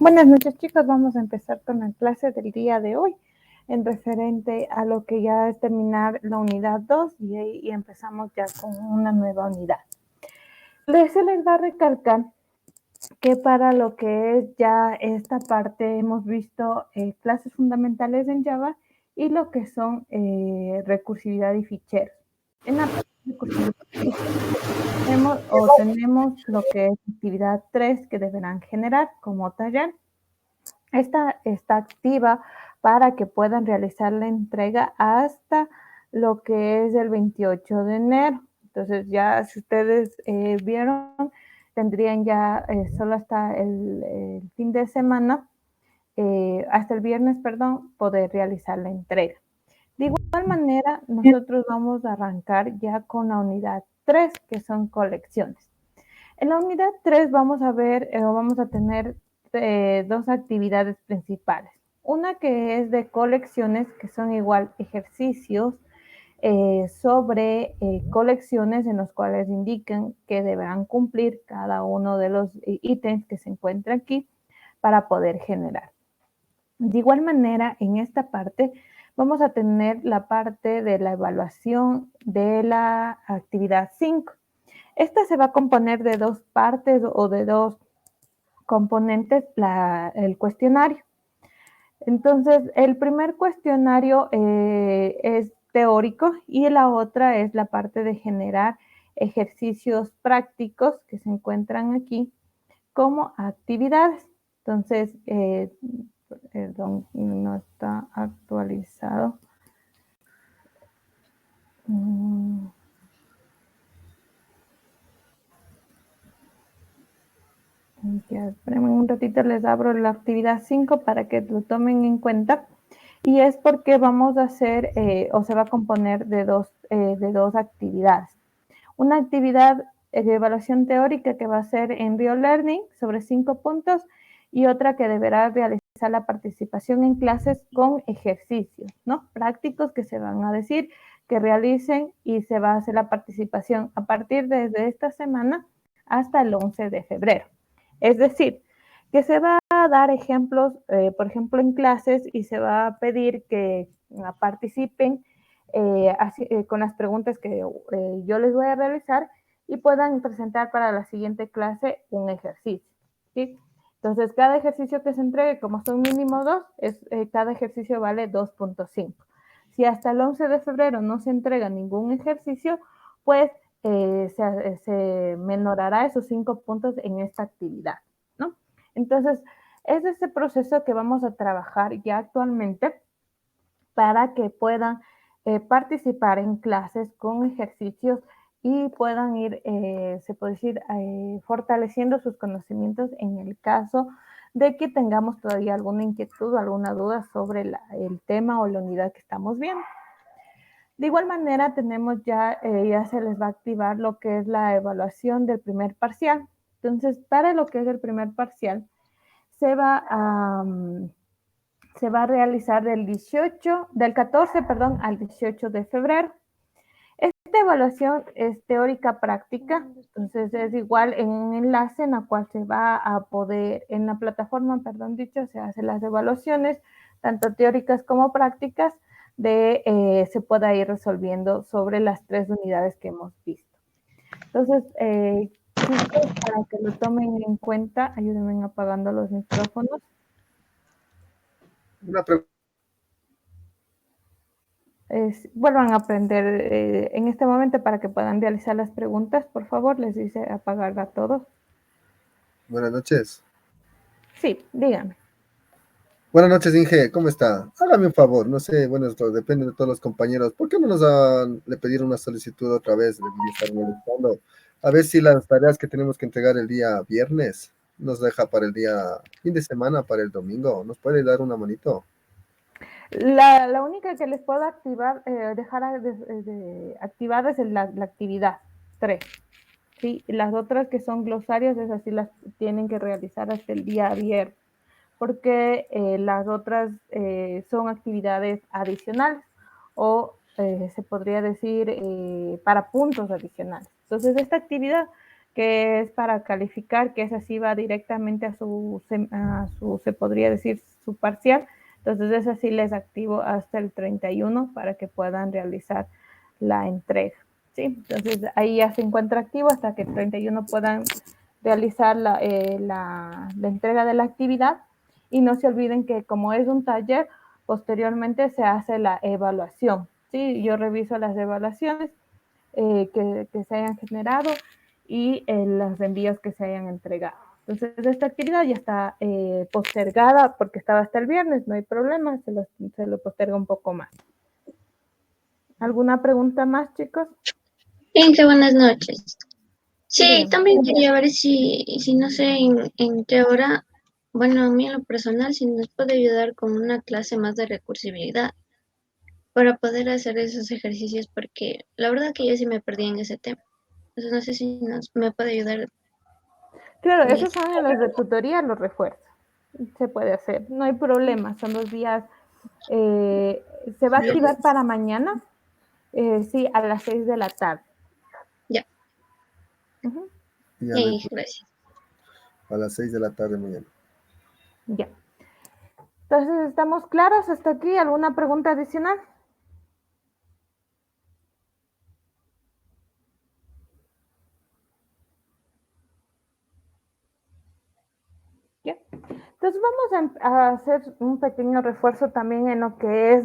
Buenas noches, chicos. Vamos a empezar con la clase del día de hoy en referente a lo que ya es terminar la unidad 2 y empezamos ya con una nueva unidad. Se les va a recalcar que para lo que es ya esta parte hemos visto clases fundamentales en Java y lo que son recursividad y ficheros. En la parte de recursividad tenemos lo que es actividad 3 que deberán generar como taller. Esta está activa para que puedan realizar la entrega hasta lo que es el 28 de enero. Entonces ya si ustedes vieron, tendrían ya solo hasta el fin de semana, hasta el viernes, perdón, poder realizar la entrega. De igual manera, nosotros vamos a arrancar ya con la unidad 3, que son colecciones. En la unidad 3 vamos a ver, vamos a tener dos actividades principales. Una que es de colecciones, que son igual ejercicios sobre colecciones en los cuales indican que deberán cumplir cada uno de los ítems que se encuentra aquí para poder generar. De igual manera, en esta parte vamos a tener la parte de la evaluación de la actividad 5. Esta se va a componer de dos partes o de dos componentes, el cuestionario. Entonces, el primer cuestionario es teórico y la otra es la parte de generar ejercicios prácticos que se encuentran aquí como actividades. Entonces, perdón, no está actualizado. Ya, espérenme un ratito, les abro la actividad 5 para que lo tomen en cuenta. Y es porque vamos a hacer, o se va a componer de dos actividades. Una actividad de evaluación teórica que va a ser en Real Learning sobre 5 puntos y otra que deberá realizar la participación en clases con ejercicios, ¿no? Prácticos que se van a decir que realicen y se va a hacer la participación a partir desde esta semana hasta el 11 de febrero. Es decir, que se va a dar ejemplos, por ejemplo, en clases y se va a pedir que participen con las preguntas que yo les voy a realizar y puedan presentar para la siguiente clase un ejercicio, ¿sí? Entonces, cada ejercicio que se entregue, como son mínimo 2, cada ejercicio vale 2.5. Si hasta el 11 de febrero no se entrega ningún ejercicio, pues se menorará esos 5 puntos en esta actividad, ¿no? Entonces, es ese proceso que vamos a trabajar ya actualmente para que puedan participar en clases con ejercicios y puedan ir, se puede decir, fortaleciendo sus conocimientos en el caso de que tengamos todavía alguna inquietud o alguna duda sobre el tema o la unidad que estamos viendo. De igual manera, tenemos ya se les va a activar lo que es la evaluación del primer parcial. Entonces, para lo que es el primer parcial, se va a realizar del 14, perdón, al 18 de febrero. Esta evaluación es teórica práctica, entonces es igual en un enlace en la cual se va a poder, en la plataforma, perdón dicho, se hacen las evaluaciones, tanto teóricas como prácticas, se pueda ir resolviendo sobre las 3 unidades que hemos visto. Entonces, chicos, para que lo tomen en cuenta, ayúdenme apagando los micrófonos. Una pregunta. Vuelvan a aprender en este momento para que puedan realizar las preguntas. Por favor, les dice apagar a todos. Buenas noches. Sí, dígame. Buenas noches, Inge, ¿cómo está? Hágame un favor, no sé, bueno, esto depende de todos los compañeros. ¿Por qué no le pidieron una solicitud otra vez? De estar molestando. A ver si las tareas que tenemos que entregar el día viernes nos deja para el día fin de semana, para el domingo. ¿Nos puede dar una manito? La única que les puedo activar, dejar activada es la actividad 3. ¿Sí? Las otras que son glosarios, esas sí las tienen que realizar hasta el día viernes, porque las otras son actividades adicionales o se podría decir para puntos adicionales. Entonces, esta actividad que es para calificar, que esa sí va directamente a se podría decir, su parcial. Entonces, esa sí les activo hasta el 31 para que puedan realizar la entrega. ¿Sí? Entonces, ahí ya se encuentra activo hasta que el 31 puedan realizar la entrega de la actividad. Y no se olviden que como es un taller, posteriormente se hace la evaluación. ¿Sí? Yo reviso las evaluaciones que se hayan generado y los envíos que se hayan entregado. Entonces, esta actividad ya está postergada porque estaba hasta el viernes, no hay problema, se lo posterga un poco más. ¿Alguna pregunta más, chicos? Buenas noches. Sí, Bien. también quería ver si no sé, en qué hora, bueno, a mí en lo personal, si nos puede ayudar con una clase más de recursibilidad para poder hacer esos ejercicios, porque la verdad que yo sí me perdí en ese tema. Entonces no sé si me puede ayudar Claro, con esos eso. son en los de tutoría, los refuerzos. Se puede hacer, no hay problema, son 2 días. Se va a activar para mañana, sí, a las 6 de la tarde. Ya, Uh-huh. Ya no hay gracias. a las 6 de la tarde mañana. Ya. Entonces, ¿estamos claros hasta aquí? ¿Alguna pregunta adicional? ¿Ya? Entonces vamos a hacer un pequeño refuerzo también en lo que es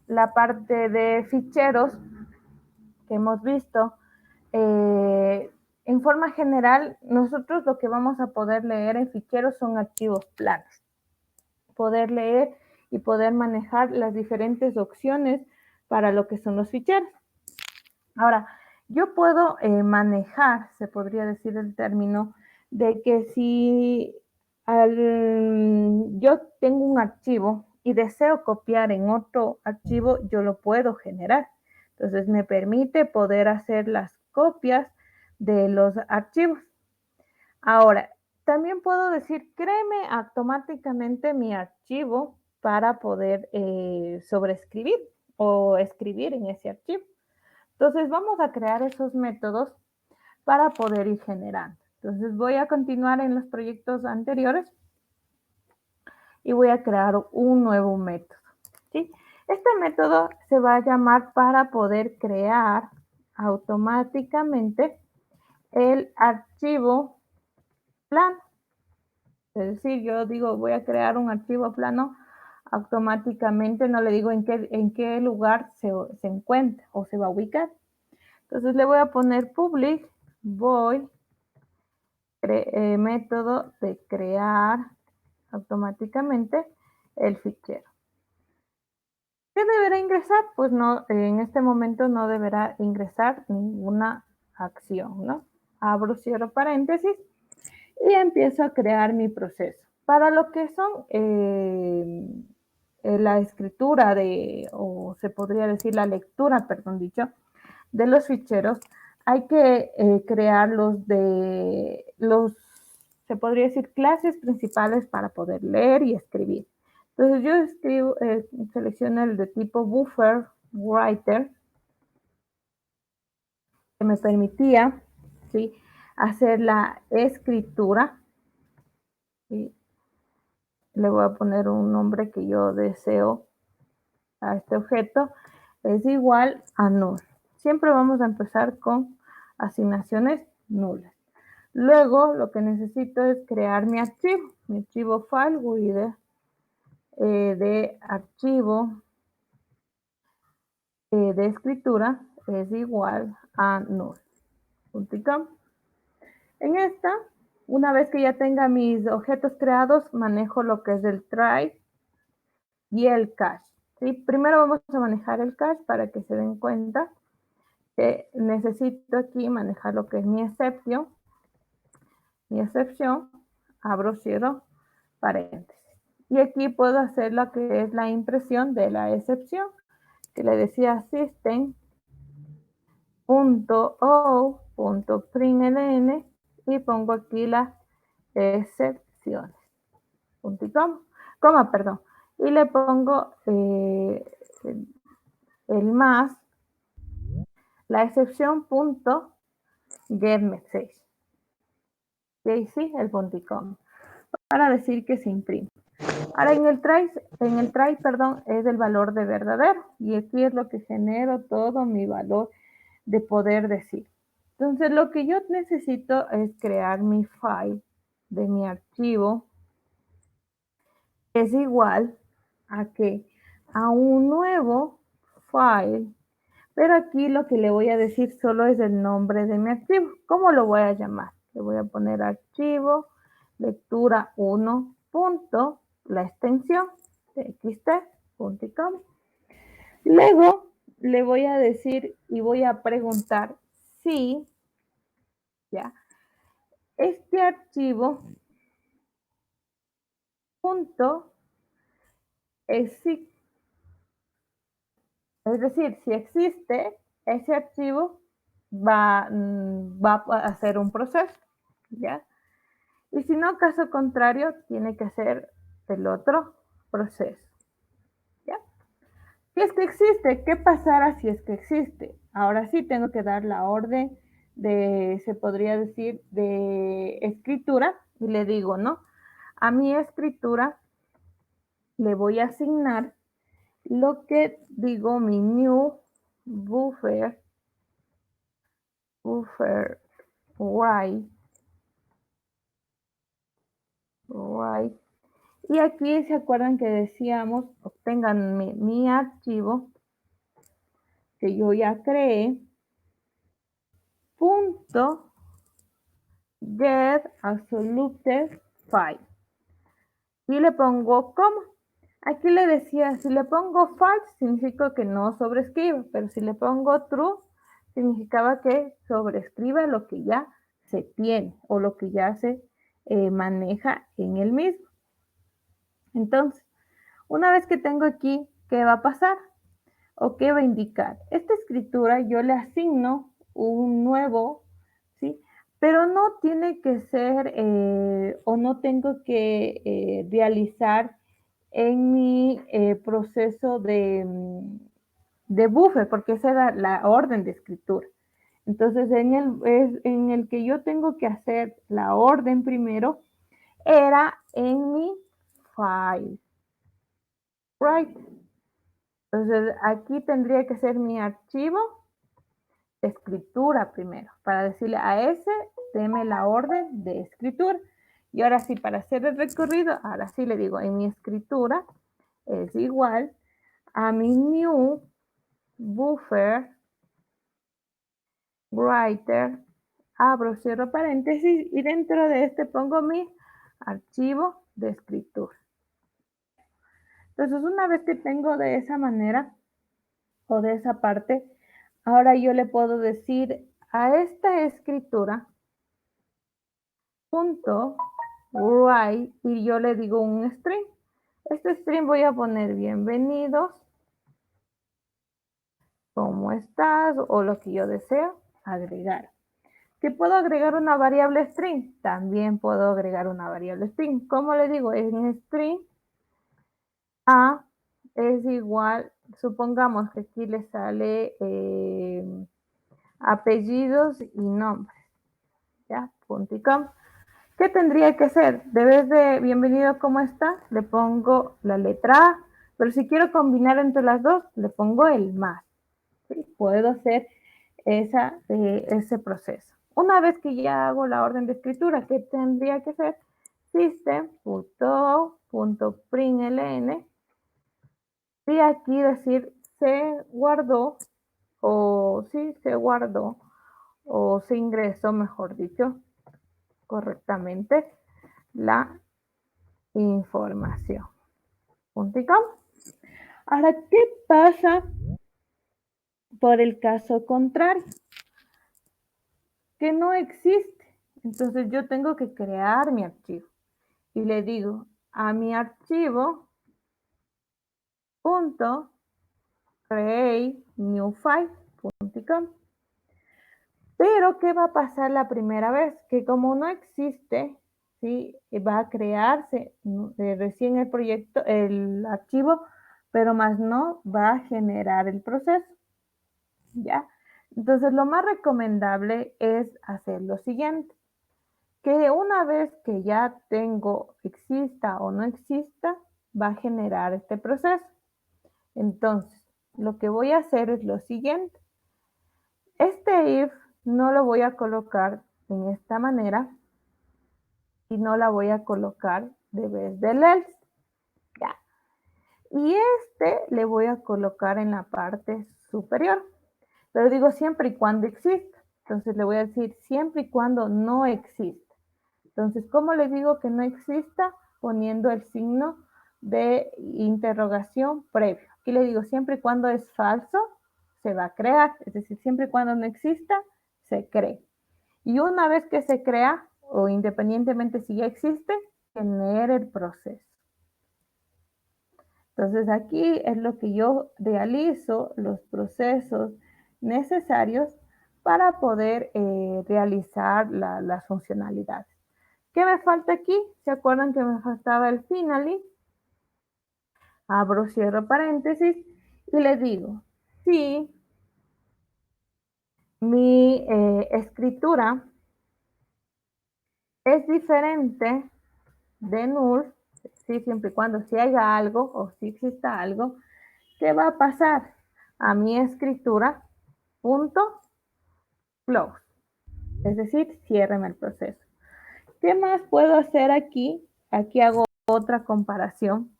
la parte de ficheros que hemos visto. En forma general, nosotros lo que vamos a poder leer en ficheros son archivos planos. Poder leer y poder manejar las diferentes opciones para lo que son los ficheros. Ahora, yo puedo manejar, se podría decir el término, de que si yo tengo un archivo y deseo copiar en otro archivo, yo lo puedo generar. Entonces, me permite poder hacer las copias de los archivos. Ahora, también puedo decir, créeme automáticamente mi archivo para poder sobreescribir o escribir en ese archivo. Entonces vamos a crear esos métodos para poder ir generando. Entonces voy a continuar en los proyectos anteriores y voy a crear un nuevo método. ¿Sí? Este método se va a llamar para poder crear automáticamente el archivo plano. Es decir, yo digo, voy a crear un archivo plano, automáticamente no le digo en qué lugar se encuentra o se va a ubicar. Entonces le voy a poner public void método de crear automáticamente el fichero. ¿Qué deberá ingresar? Pues no, en este momento no deberá ingresar ninguna acción, ¿no? Abro, cierro paréntesis y empiezo a crear mi proceso. Para lo que son la escritura o se podría decir la lectura, perdón dicho, de los ficheros, hay que crear se podría decir, clases principales para poder leer y escribir. Entonces yo selecciono el de tipo buffer writer, que me permitía, ¿sí?, hacer la escritura. ¿Sí? Le voy a poner un nombre que yo deseo a este objeto. Es igual a null. Siempre vamos a empezar con asignaciones nulas. Luego lo que necesito es crear mi archivo file with de archivo de escritura es igual a null. En esta, una vez que ya tenga mis objetos creados, manejo lo que es el try y el cache. ¿Sí? Primero vamos a manejar el cache para que se den cuenta que necesito aquí manejar lo que es mi exception. Mi excepción, abro, cierro, paréntesis. Y aquí puedo hacer lo que es la impresión de la excepción, que le decía system.o.println y pongo aquí las excepciones. Coma, perdón. Y le pongo el más, la excepción punto get message. Y sí, el punticom, para decir que se imprime. Ahora en el try, perdón, es el valor de verdadero. Y aquí es lo que genero todo mi valor de poder decir. Entonces lo que yo necesito es crear mi file de mi archivo. Es igual a que a un nuevo file, pero aquí lo que le voy a decir solo es el nombre de mi archivo. ¿Cómo lo voy a llamar? Le voy a poner archivo lectura 1. La extensión txt.com. Luego le voy a decir y voy a preguntar si ya este archivo punto existe. Es decir, si existe, ese archivo va a hacer un proceso, ¿ya? Y si no, caso contrario, tiene que hacer el otro proceso, ¿ya? Si es que existe, ¿qué pasará si es que existe? Ahora sí tengo que dar la orden de, se podría decir, de escritura, y le digo, ¿no? A mi escritura le voy a asignar lo que digo, mi new buffer write. Y aquí se acuerdan que decíamos, obtengan mi archivo que yo ya creé, punto get absolute file. Y le pongo coma. Aquí le decía, si le pongo false, significa que no sobrescribe, pero si le pongo true, significaba que sobrescribe lo que ya se tiene o lo que ya se maneja en el mismo. Entonces, una vez que tengo aquí, ¿qué va a pasar? ¿O qué va a indicar? Esta escritura yo le asigno un nuevo, ¿sí? Pero no tiene que ser o no tengo que realizar en mi proceso de buffer, porque esa era la orden de escritura. Entonces, en el que yo tengo que hacer la orden primero, era en mi file, right? Entonces, aquí tendría que ser mi archivo de escritura primero, para decirle a ese, deme la orden de escritura. Y ahora sí, para hacer el recorrido, ahora sí le digo, en mi escritura es igual a mi new buffer writer, abro, cierro paréntesis, y dentro de este pongo mi archivo de escritura. Entonces, una vez que tengo de esa manera, o de esa parte, ahora yo le puedo decir a esta escritura, punto write, y yo le digo un string. Este string voy a poner bienvenidos, ¿cómo estás? O lo que yo deseo agregar. ¿Que puedo agregar una variable string? También puedo agregar una variable string. ¿Cómo le digo? En string a es igual, supongamos que aquí le sale apellidos y nombres, ¿ya? Punto y com. ¿Qué tendría que hacer? De vez de bienvenido, ¿cómo está? Le pongo la letra A, pero si quiero combinar entre las dos, le pongo el más. ¿Sí? Puedo hacer ese proceso. Una vez que ya hago la orden de escritura, ¿qué tendría que hacer? System.out.println, y aquí decir se guardó, o sí, se guardó, o se ingresó, mejor dicho, correctamente la información. Punto y coma. Ahora, ¿qué pasa por el caso contrario? Que no existe. Entonces yo tengo que crear mi archivo. Y le digo a mi archivo punto create new file punto com. Pero ¿qué va a pasar la primera vez? Que como no existe, ¿sí? Va a crearse recién el proyecto, el archivo, pero más no va a generar el proceso, ¿ya? Entonces, lo más recomendable es hacer lo siguiente, que una vez que ya tengo, exista o no exista, va a generar este proceso. Entonces, lo que voy a hacer es lo siguiente. Este if no lo voy a colocar en esta manera y no la voy a colocar de vez del else. Ya. Y este le voy a colocar en la parte superior. Pero digo siempre y cuando exista. Entonces le voy a decir siempre y cuando no exista. Entonces, ¿cómo le digo que no exista? Poniendo el signo de interrogación previo. Aquí le digo siempre y cuando es falso, se va a crear. Es decir, siempre y cuando no exista, se cree. Y una vez que se crea, o independientemente si ya existe, genera el proceso. Entonces aquí es lo que yo realizo, los procesos necesarios para poder realizar las funcionalidades. ¿Qué me falta aquí? ¿Se acuerdan que me faltaba el finally? Abro, cierro paréntesis y le digo, si mi escritura es diferente de null, ¿sí? Siempre y cuando si haya algo o si exista algo, ¿qué va a pasar? A mi escritura punto close, es decir, ciérreme el proceso. ¿Qué más puedo hacer aquí? Aquí hago otra comparación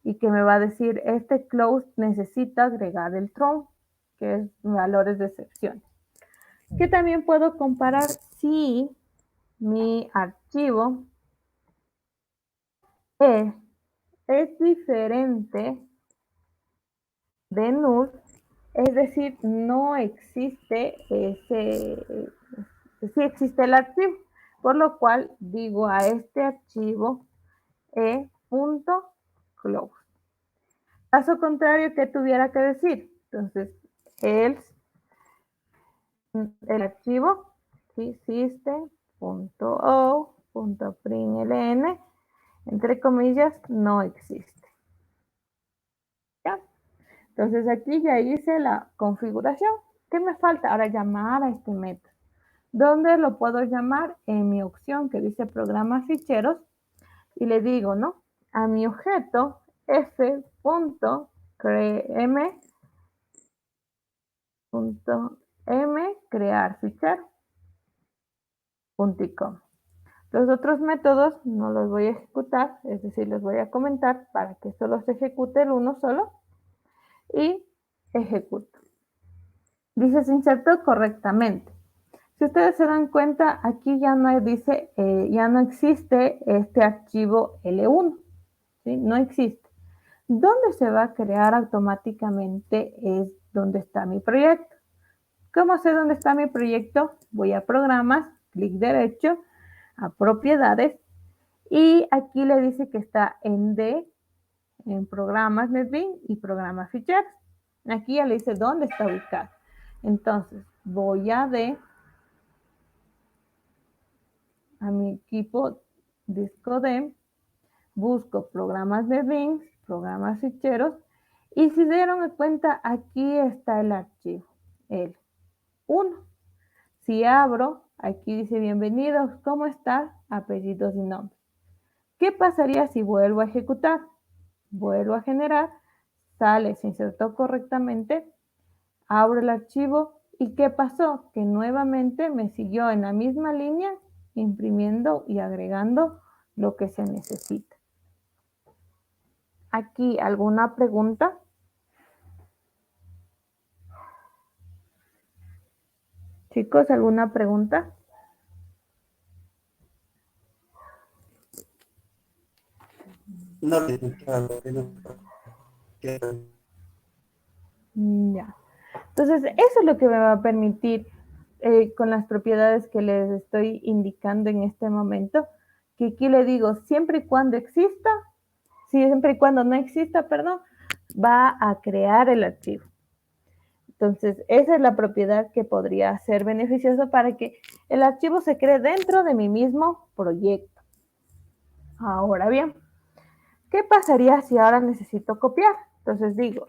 y que me va a decir, este close necesita agregar el throw, que es valores de excepción. Que también puedo comparar si mi archivo es diferente de null, es decir, no existe sí existe el archivo, por lo cual digo a este archivo e.close. Caso contrario, ¿qué tuviera que decir? Entonces, el archivo ¿sí? System.o.println, entre comillas, no existe. ¿Ya? Entonces aquí ya hice la configuración. ¿Qué me falta? Ahora llamar a este método. ¿Dónde lo puedo llamar? En mi opción que dice programa ficheros y le digo, ¿no? A mi objeto f.creame crear fichero.com. Los otros métodos no los voy a ejecutar, es decir, los voy a comentar para que solo se ejecute el uno solo y ejecuto. Dice se insertó correctamente. Si ustedes se dan cuenta, aquí ya no dice, ya no existe este archivo L1, ¿sí? No existe. ¿Dónde se va a crear automáticamente? Es donde está mi proyecto. ¿Cómo sé dónde está mi proyecto? Voy a programas, clic derecho, a propiedades, y aquí le dice que está en D, en programas NetBeans y programas ficheros. Aquí ya le dice dónde está ubicado. Entonces, voy a D, a mi equipo disco D, busco programas NetBeans, programas ficheros, y si se dieron cuenta, aquí está el archivo, el 1. Si abro, aquí dice bienvenidos, ¿cómo estás? Apellidos y nombres. ¿Qué pasaría si vuelvo a ejecutar? Vuelvo a generar, sale, se insertó correctamente, abro el archivo y ¿qué pasó? Que nuevamente me siguió en la misma línea imprimiendo y agregando lo que se necesita. Aquí, ¿alguna pregunta? Chicos, ¿alguna pregunta? No, Ya. Entonces, eso es lo que me va a permitir con las propiedades que les estoy indicando en este momento, que aquí le digo, siempre y cuando exista, siempre y cuando no exista, perdón, va a crear el archivo. Entonces, esa es la propiedad que podría ser beneficiosa para que el archivo se cree dentro de mi mismo proyecto. Ahora bien, ¿qué pasaría si ahora necesito copiar? Entonces digo,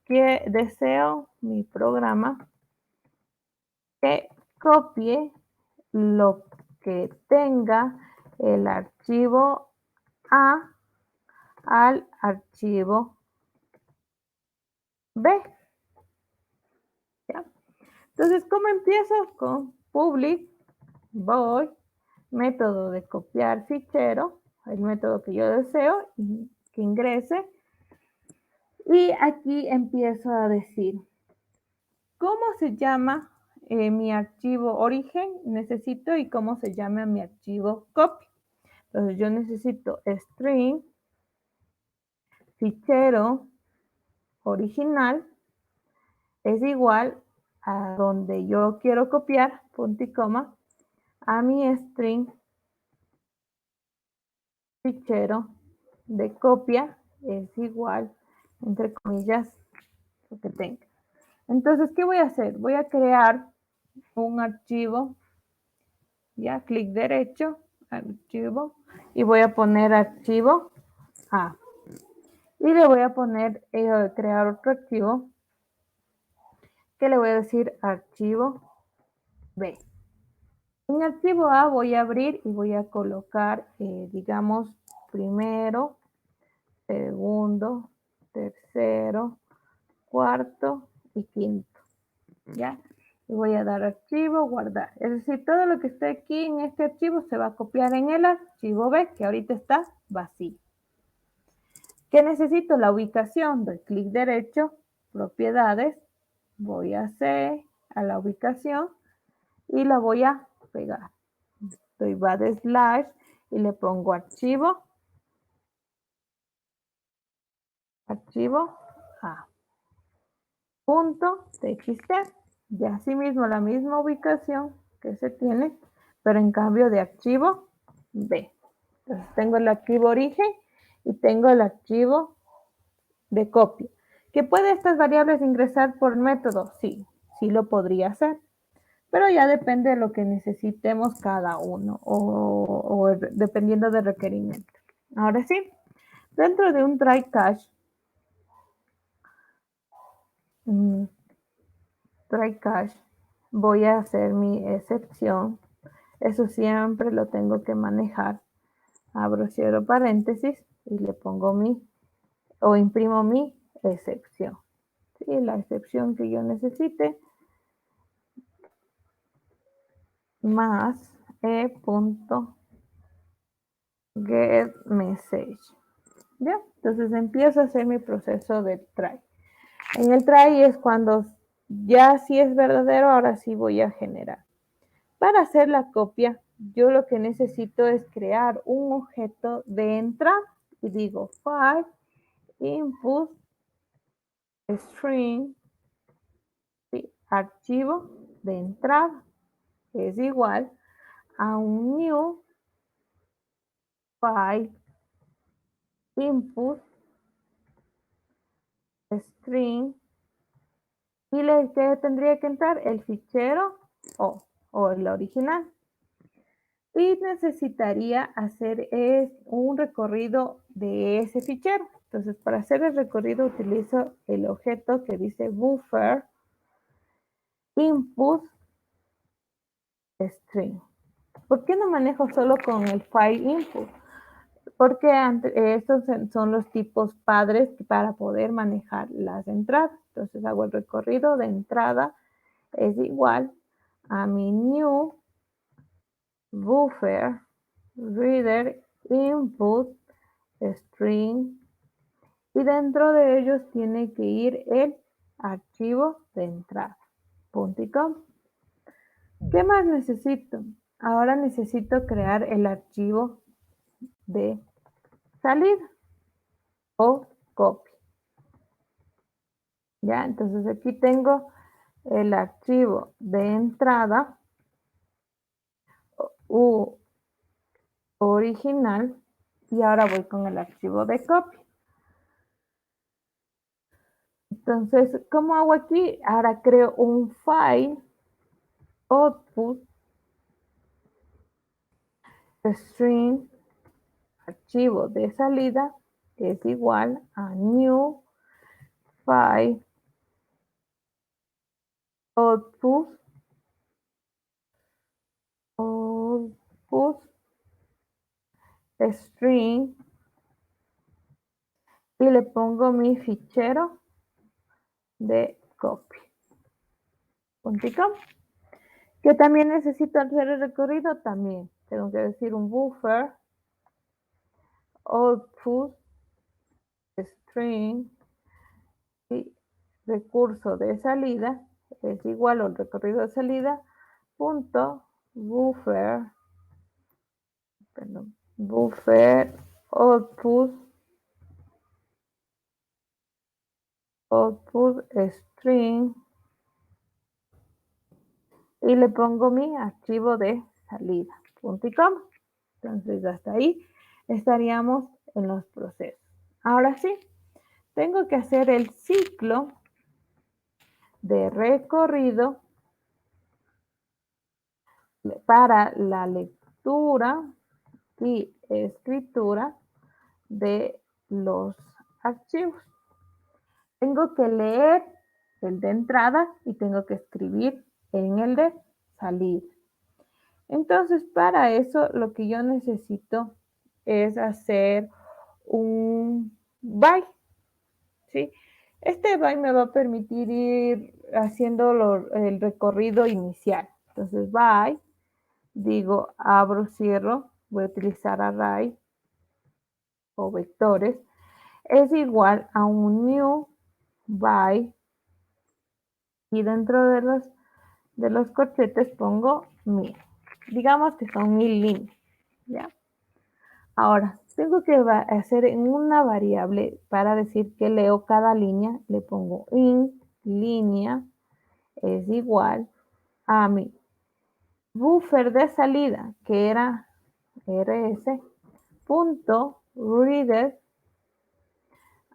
que deseo mi programa copie lo que tenga el archivo A al archivo B. ¿Ya? Entonces, ¿cómo empiezo? Con public void, método de copiar fichero, el método que yo deseo que ingrese. Y aquí empiezo a decir, ¿cómo se llama mi archivo origen? Necesito y cómo se llama mi archivo copy. Entonces yo necesito string, fichero original, es igual a donde yo quiero copiar, punto y coma, a mi string fichero de copia es igual, entre comillas, lo que tenga. Entonces, ¿qué voy a hacer? Voy a crear un archivo, ya, clic derecho, archivo, y voy a poner archivo A. Y le voy a poner, crear otro archivo, que le voy a decir archivo B. En archivo A voy a abrir y voy a colocar, digamos, primero, segundo, tercero, cuarto y quinto. ¿Ya? Y voy a dar archivo, guardar. Es decir, todo lo que esté aquí en este archivo se va a copiar en el archivo B, que ahorita está vacío. ¿Qué necesito? La ubicación. Doy clic derecho, propiedades, voy a C, a la ubicación y la voy a pegar. Doy // y le pongo archivo A. Punto .txt. Y así mismo la misma ubicación que se tiene, pero en cambio de archivo B. Entonces tengo el archivo origen y tengo el archivo de copia. ¿Que puede estas variables ingresar por método? Sí, sí lo podría hacer. Pero ya depende de lo que necesitemos cada uno o dependiendo del requerimiento. Ahora sí, dentro de un try catch, voy a hacer mi excepción. Eso siempre lo tengo que manejar. Abro, cierro paréntesis y le pongo o imprimo mi excepción. ¿Sí? La excepción que yo necesite más e.getMessage. ¿Ya? Entonces empiezo a hacer mi proceso de try. En el try es cuando ya sí es verdadero, ahora sí voy a generar. Para hacer la copia, yo lo que necesito es crear un objeto de entrada y digo file input string, ¿sí? Archivo de entrada es igual a un new file input string y que tendría que entrar el fichero o el original. Y necesitaría hacer un recorrido de ese fichero. Entonces, para hacer el recorrido utilizo el objeto que dice buffer input string. ¿Por qué no manejo solo con el file input? Porque estos son los tipos padres para poder manejar las entradas. Entonces hago el recorrido de entrada es igual a mi new buffer reader input string y dentro de ellos tiene que ir el archivo de entrada. Punto y coma. ¿Qué más necesito? Ahora necesito crear el archivo de salida o copy. Ya, entonces aquí tengo el archivo de entrada original y ahora voy con el archivo de copy. Entonces, ¿cómo hago aquí? Ahora creo un file output string archivo de salida que es igual a new file output string y le pongo mi fichero de copy. .com. Que también necesito hacer el recorrido, también tengo que decir un buffer output string y recurso de salida es igual al recorrido de salida punto buffer, perdón, buffer output string y le pongo mi archivo de salida .com. Entonces hasta ahí estaríamos en los procesos. Ahora sí, tengo que hacer el ciclo de recorrido para la lectura y escritura de los archivos. Tengo que leer el de entrada y tengo que escribir en el de salida. Entonces, para eso lo que yo necesito es hacer un by, ¿sí? Este by me va a permitir ir haciendo el recorrido inicial. Entonces, by, digo, abro, cierro, voy a utilizar array o vectores, es igual a un new by y dentro de los corchetes pongo 1000. Digamos que son 1000 líneas, ¿ya? Ahora, tengo que hacer en una variable para decir que leo cada línea, le pongo int línea es igual a mi buffer de salida, que era rs.reader,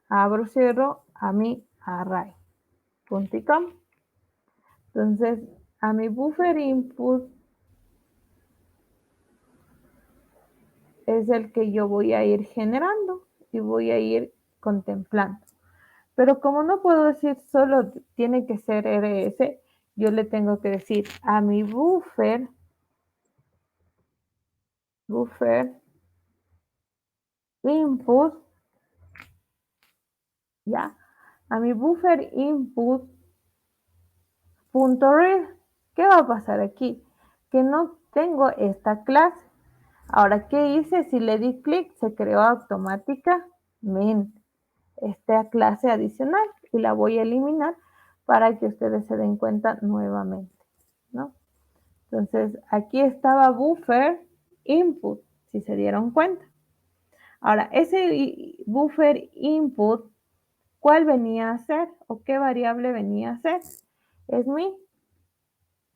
abro, cierro, a mi array.com. Entonces, a mi buffer input es el que yo voy a ir generando y voy a ir contemplando. Pero como no puedo decir solo tiene que ser rs, yo le tengo que decir a mi buffer input, ya, a mi buffer input punto read. ¿Qué va a pasar aquí? Que no tengo esta clase. Ahora, ¿qué hice? Si le di clic, se creó automáticamente esta clase adicional y la voy a eliminar para que ustedes se den cuenta nuevamente, ¿no? Entonces, aquí estaba buffer input, si se dieron cuenta. Ahora, ese buffer input, ¿cuál venía a ser o qué variable venía a ser? Es mi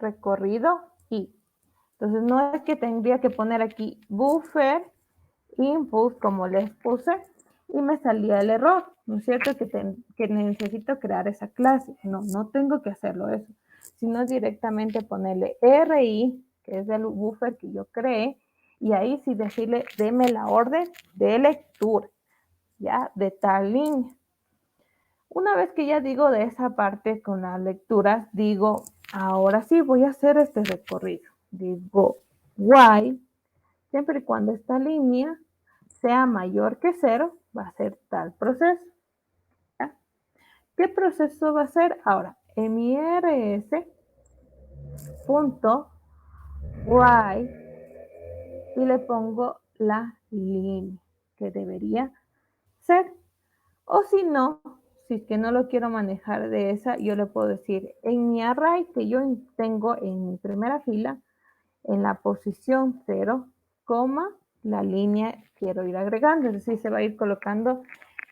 recorrido y. Entonces, no es que tendría que poner aquí buffer input como les puse y me salía el error, ¿no es cierto? Que necesito crear esa clase. No tengo que hacerlo eso, sino directamente ponerle RI, que es el buffer que yo creé, y ahí sí decirle, deme la orden de lectura, ¿ya? De tal línea. Una vez que ya digo de esa parte con las lecturas, digo, ahora sí voy a hacer este recorrido. Digo, while, siempre y cuando esta línea sea mayor que 0, va a ser tal proceso. ¿Ya? ¿Qué proceso va a ser? Ahora, en mi rs.while y le pongo la línea que debería ser. O si no, si es que no lo quiero manejar de esa, yo le puedo decir en mi array que yo tengo en mi primera fila, en la posición 0, la línea quiero ir agregando, es decir, se va a ir colocando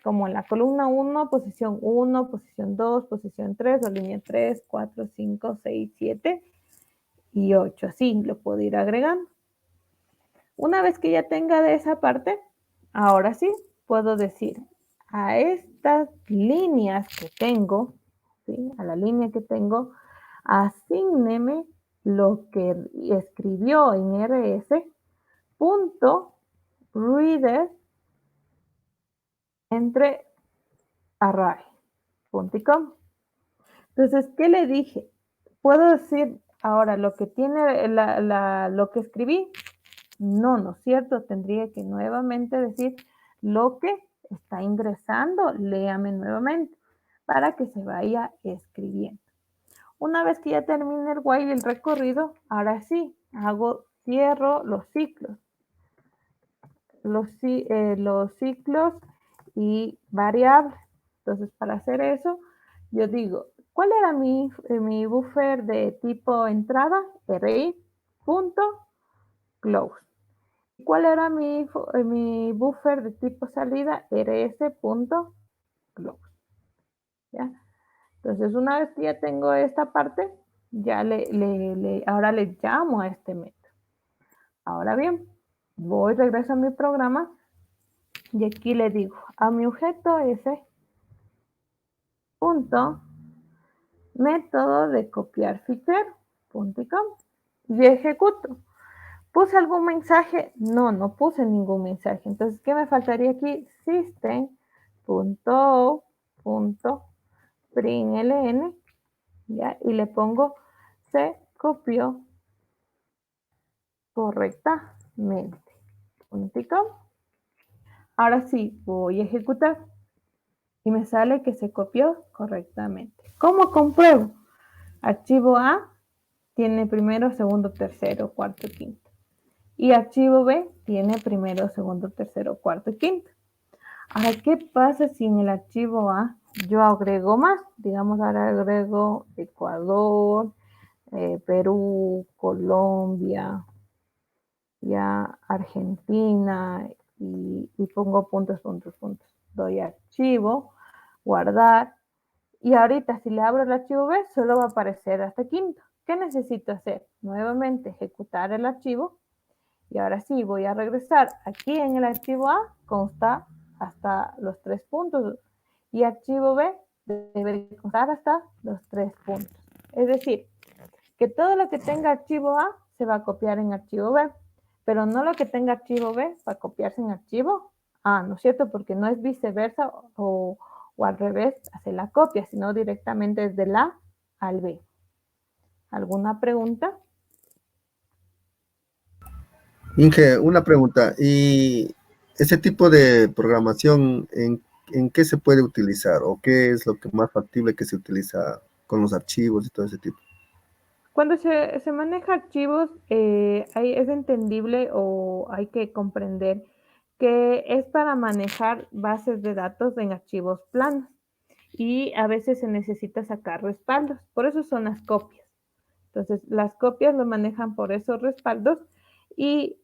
como en la columna 1, posición 1, posición 2, posición 3, o línea 3, 4, 5, 6, 7 y 8, así lo puedo ir agregando. Una vez que ya tenga de esa parte, ahora sí, puedo decir a estas líneas que tengo, ¿sí? A la línea que tengo, asígneme lo que escribió en rs.reader entre array.com. Entonces, ¿qué le dije? Puedo decir ahora lo que tiene lo que escribí No, ¿no es cierto? Tendría que nuevamente decir lo que está ingresando, léame nuevamente para que se vaya escribiendo. Una vez que ya termine el while, el recorrido, ahora sí, cierro los ciclos. Los ciclos y variables. Entonces, para hacer eso, yo digo, ¿cuál era mi buffer de tipo entrada? RI.close. ¿Cuál era mi buffer de tipo salida? rs.close. ¿Ya? Entonces, una vez que ya tengo esta parte, ya ahora le llamo a este método. Ahora bien, regreso a mi programa y aquí le digo a mi objeto S punto método de copiar fichero punto com y ejecuto. ¿Puse algún mensaje? No, no puse ningún mensaje. Entonces, ¿qué me faltaría aquí? System.out.println, ¿ya? Y le pongo se copió correctamente. .com. Ahora sí, voy a ejecutar. Y me sale que se copió correctamente. ¿Cómo compruebo? Archivo A tiene primero, segundo, tercero, cuarto, quinto. Y archivo B tiene primero, segundo, tercero, cuarto y quinto. Ahora, ¿qué pasa si en el archivo A yo agrego más? Digamos, ahora agrego Ecuador, Perú, Colombia, ya Argentina y pongo puntos. Doy archivo, guardar. Y ahorita si le abro el archivo B, solo va a aparecer hasta quinto. ¿Qué necesito hacer? Nuevamente ejecutar el archivo. Y ahora sí, voy a regresar. Aquí en el archivo A consta hasta los 3 puntos. Y archivo B debe constar hasta los 3 puntos. Es decir, que todo lo que tenga archivo A se va a copiar en archivo B. Pero no lo que tenga archivo B va a copiarse en archivo A, ¿no es cierto? Porque no es viceversa o al revés hacer la copia, sino directamente desde la A al B. ¿Alguna pregunta? Inge, una pregunta. ¿Y ese tipo de programación en qué se puede utilizar o qué es lo que más factible que se utiliza con los archivos y todo ese tipo? Cuando se maneja archivos, es entendible o hay que comprender que es para manejar bases de datos en archivos planos y a veces se necesita sacar respaldos. Por eso son las copias. Entonces, las copias lo manejan por esos respaldos y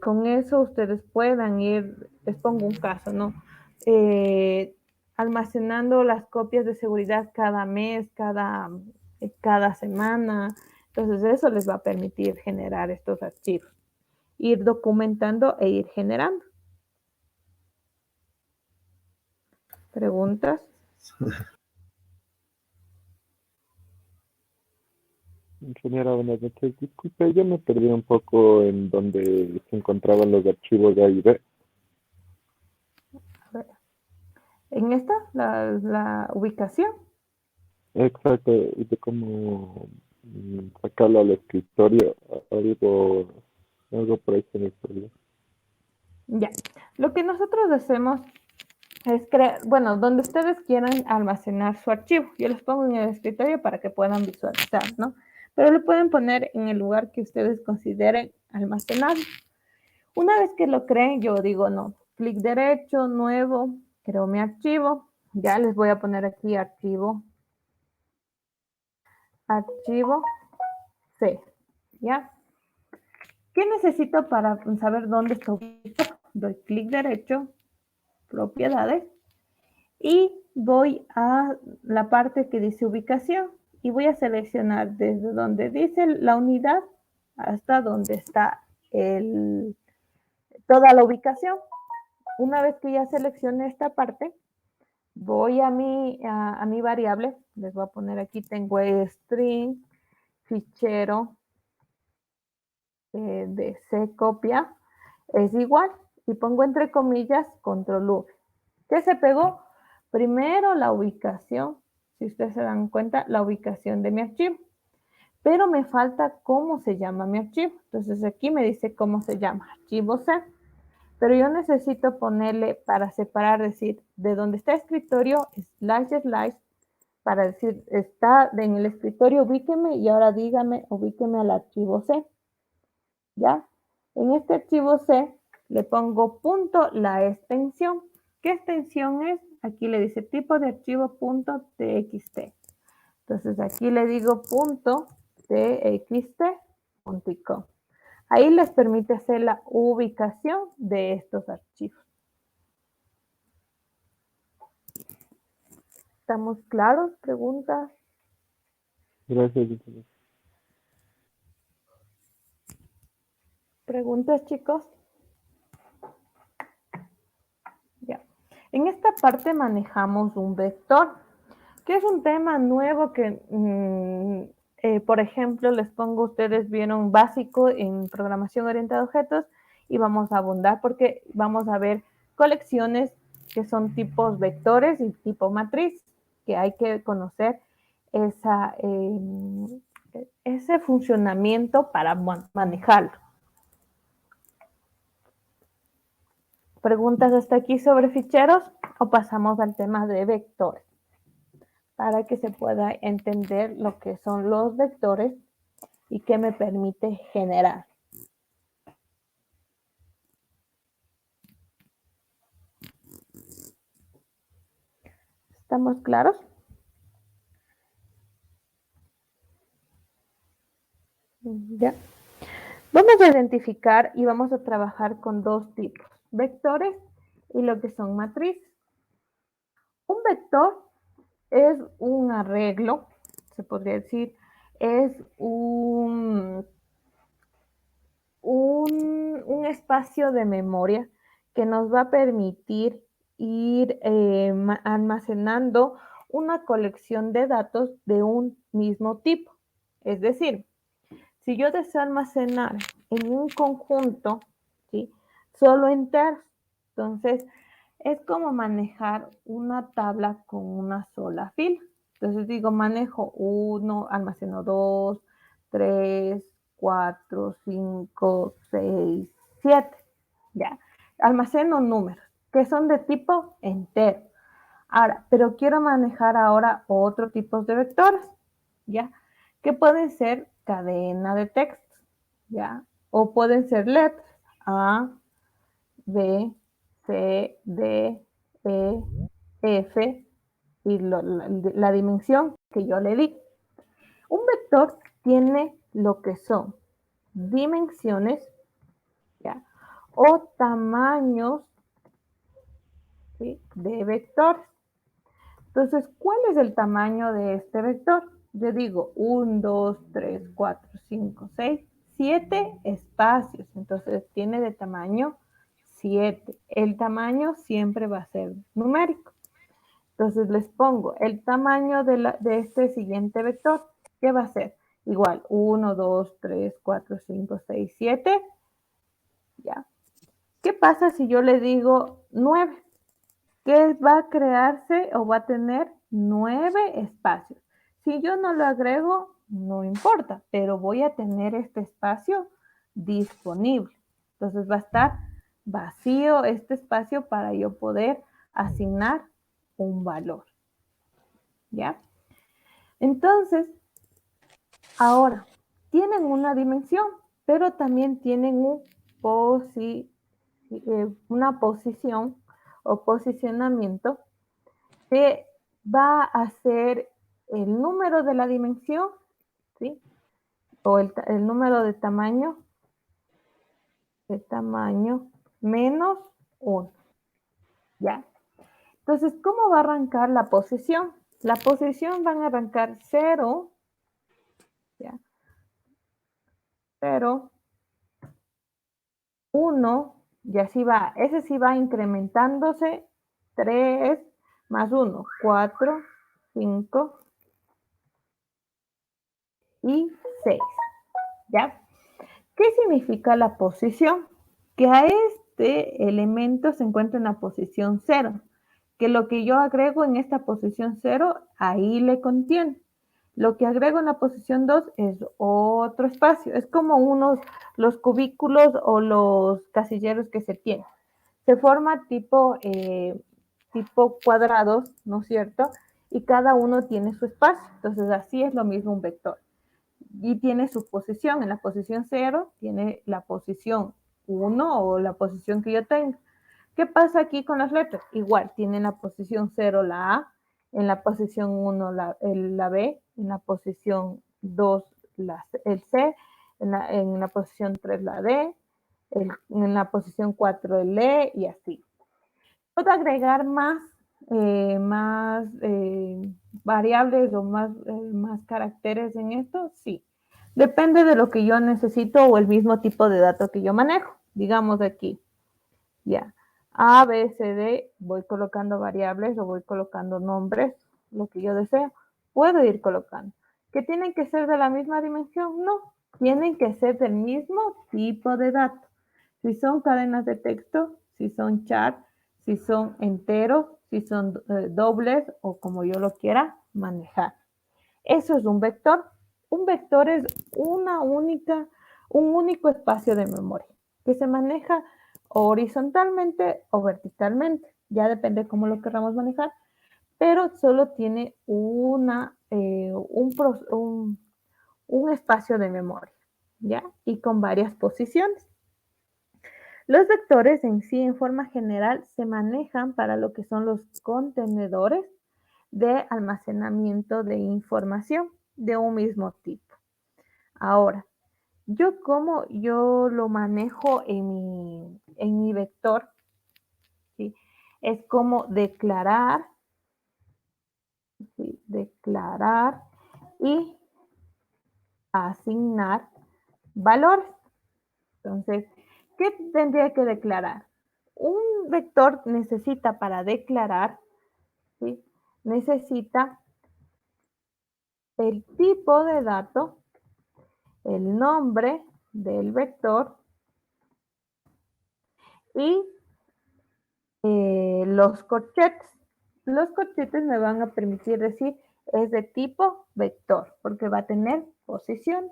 con eso ustedes puedan ir, les pongo un caso, ¿no? Almacenando las copias de seguridad cada mes, cada semana. Entonces, eso les va a permitir generar estos archivos, ir documentando e ir generando. ¿Preguntas? Ingeniera, buenas noches. Disculpe, yo me perdí un poco en donde se encontraban los archivos de A y B. A ver. En esta, la ubicación. Exacto, y de cómo sacarlo al escritorio, algo por ahí se me perdió. Ya. Lo que nosotros hacemos es crear, bueno, donde ustedes quieran almacenar su archivo. Yo les pongo en el escritorio para que puedan visualizar, ¿no? Pero lo pueden poner en el lugar que ustedes consideren almacenar. Una vez que lo creen, yo digo, no, clic derecho, nuevo, creo mi archivo. Ya les voy a poner aquí archivo C, ¿ya? ¿Qué necesito para saber dónde está ubicado? Doy clic derecho, propiedades, y voy a la parte que dice ubicación y voy a seleccionar desde donde dice la unidad hasta donde está toda la ubicación. Una vez que ya seleccioné esta parte, voy a mi variable, les voy a poner aquí, tengo string, fichero de C copia, es igual, y pongo entre comillas control V. ¿Qué se pegó? Primero la ubicación, si ustedes se dan cuenta, la ubicación de mi archivo. pero me falta cómo se llama mi archivo. Entonces aquí me dice cómo se llama, archivo C. Pero yo necesito ponerle para separar, decir, de donde está escritorio, slash, para decir, está en el escritorio, ubíqueme y ahora dígame, ubíqueme al archivo C. ¿Ya? En este archivo C le pongo punto la extensión. ¿Qué extensión es? Aquí le dice tipo de archivo punto .txt. Entonces aquí le digo punto .txt.com. Ahí les permite hacer la ubicación de estos archivos. ¿Estamos claros? ¿Preguntas? Gracias. ¿Preguntas, chicos? Ya. En esta parte manejamos un vector, que es un tema nuevo que, por ejemplo, les pongo, ustedes vieron básico en programación orientada a objetos y vamos a abundar porque vamos a ver colecciones que son tipos vectores y tipo matriz, que hay que conocer ese funcionamiento para manejarlo. ¿Preguntas hasta aquí sobre ficheros o pasamos al tema de vectores? Para que se pueda entender lo que son los vectores y qué me permite generar. ¿Estamos claros? Ya. Vamos a identificar y vamos a trabajar con dos tipos, vectores y lo que son matrices. Un vector es un arreglo, se podría decir, es un espacio de memoria que nos va a permitir ir almacenando una colección de datos de un mismo tipo. Es decir, si yo deseo almacenar en un conjunto, ¿sí?, solo enteros, entonces es como manejar una tabla con una sola fila. Entonces digo, manejo 1, almaceno 2, 3, 4, 5, 6, 7. Ya. Almaceno números que son de tipo entero. Ahora, pero quiero manejar ahora otro tipo de vectores, ¿ya? Que pueden ser cadena de textos, ¿ya? O pueden ser letras A, B, C, D, E, F y la dimensión que yo le di. Un vector tiene lo que son dimensiones, ¿ya?, o tamaños, ¿sí?, de vectores. Entonces, ¿cuál es el tamaño de este vector? Yo digo 1, 2, 3, 4, 5, 6, 7 espacios. Entonces, tiene de tamaño 7. El tamaño siempre va a ser numérico. Entonces, les pongo el tamaño de este siguiente vector. ¿Qué va a ser? Igual, 1, 2, 3, 4, 5, 6, 7. ¿Ya? ¿Qué pasa si yo le digo 9? Que va a crearse o va a tener 9 espacios. Si yo no lo agrego, no importa, pero voy a tener este espacio disponible. Entonces va a estar vacío este espacio para yo poder asignar un valor. ¿Ya? Entonces, ahora, tienen una dimensión, pero también tienen una posición o posicionamiento que va a ser el número de la dimensión, ¿sí?, o el número de tamaño menos 1, ¿ya? Entonces, ¿cómo va a arrancar la posición? La posición van a arrancar 0, ¿ya?, 0, 1, y así va. Ese sí va incrementándose, 3, más 1, 4, 5 y 6, ¿ya? ¿Qué significa la posición? Que a este elemento se encuentra en la posición 0, que lo que yo agrego en esta posición 0, ahí le contiene. Lo que agrego en la posición 2 es otro espacio. Es como los cubículos o los casilleros que se tienen. Se forma tipo cuadrados, ¿no es cierto? Y cada uno tiene su espacio. Entonces, así es lo mismo un vector. Y tiene su posición. En la posición 0 tiene la posición 1 o la posición que yo tengo. ¿Qué pasa aquí con las letras? Igual, tiene en la posición 0 la A, en la posición 1 la B, en la posición 2 el C, en la posición 3 la D, en la posición 4 el E y así. ¿Puedo agregar variables o más caracteres en esto? Sí. Depende de lo que yo necesito o el mismo tipo de datos que yo manejo. Digamos aquí, ya. A, B, C, D, voy colocando variables o voy colocando nombres, lo que yo deseo. Puedo ir colocando. ¿Que tienen que ser de la misma dimensión? No. Tienen que ser del mismo tipo de datos. Si son cadenas de texto, si son chat, si son enteros, si son dobles o como yo lo quiera manejar. Eso es un vector. Un vector es un único espacio de memoria que se maneja horizontalmente o verticalmente. Ya depende cómo lo queramos manejar, pero solo tiene un espacio de memoria, ¿ya? Y con varias posiciones. Los vectores en sí, en forma general, se manejan para lo que son los contenedores de almacenamiento de información de un mismo tipo. Ahora, como yo lo manejo en mi vector, ¿sí? Es como declarar, ¿sí? Declarar y asignar valores. Entonces, ¿qué tendría que declarar? Un vector necesita para declarar, ¿sí? Necesita el tipo de dato, el nombre del vector y los corchetes. Los corchetes me van a permitir decir es de tipo vector porque va a tener posiciones.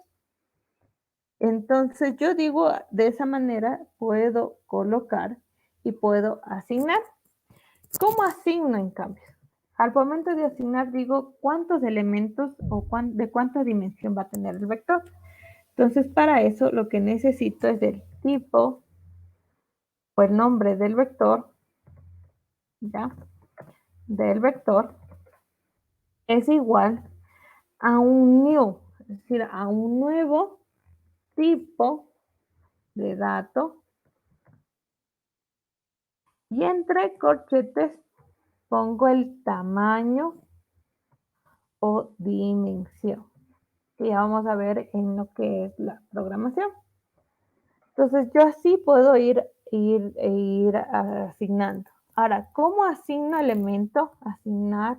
Entonces yo digo de esa manera puedo colocar y puedo asignar. ¿Cómo asigno en cambio? Al momento de asignar digo cuántos elementos o de cuánta dimensión va a tener el vector. Entonces para eso lo que necesito es el tipo o el nombre del vector, ¿ya? Del vector es igual a un new, es decir, a un nuevo tipo de dato y entre corchetes pongo el tamaño o dimensión que ya vamos a ver en lo que es la programación. Entonces yo así puedo ir asignando. Ahora, ¿cómo asigno elemento? Asignar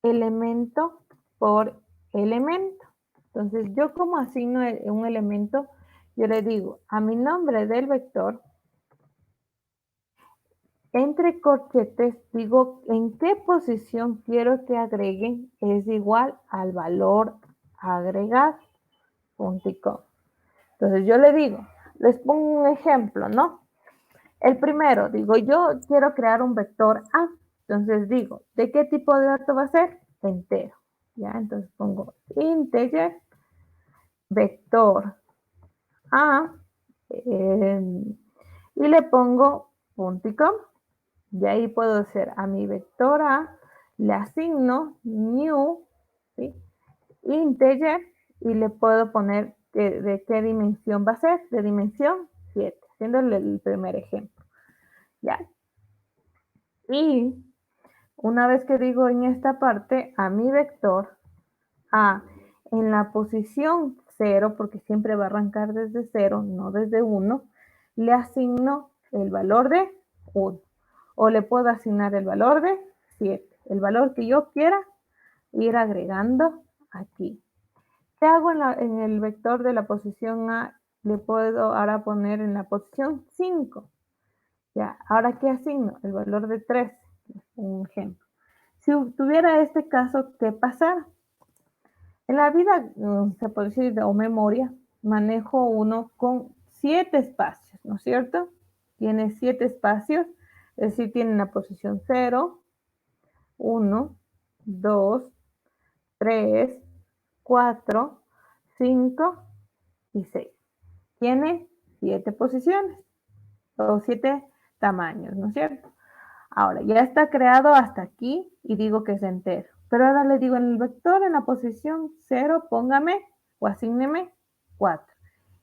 elemento por elemento. Entonces, yo como asigno un elemento, yo le digo a mi nombre del vector, entre corchetes, digo en qué posición quiero que agreguen, es igual al valor agregar, punto y coma. Entonces, yo le digo, les pongo un ejemplo, ¿no? El primero, digo, yo quiero crear un vector A. Entonces digo, ¿de qué tipo de dato va a ser? Entero. ¿Ya? Entonces pongo integer vector A y le pongo punto y coma. Y ahí puedo hacer a mi vector A, le asigno new, ¿sí? Integer y le puedo poner de qué dimensión va a ser, de dimensión 7, haciéndole el primer ejemplo. ¿Ya? Y una vez que digo en esta parte a mi vector A en la posición 0, porque siempre va a arrancar desde 0, no desde 1, le asigno el valor de 1 o le puedo asignar el valor de 7, el valor que yo quiera ir agregando aquí. ¿Qué hago en el vector de la posición A? Le puedo ahora poner en la posición 5. Ya, ahora ¿qué asigno? El valor de 3, un ejemplo. Si tuviera este caso, ¿qué pasara? En la vida, se puede decir, o memoria, manejo uno con 7 espacios, ¿no es cierto? Tiene 7 espacios, es decir, tiene la posición 0, 1, 2, 3, 4, 5 y 6. Tiene 7 posiciones o 7 tamaños, ¿no es cierto? Ahora, ya está creado hasta aquí y digo que es entero. Pero ahora le digo en el vector, en la posición 0, póngame o asígneme 4.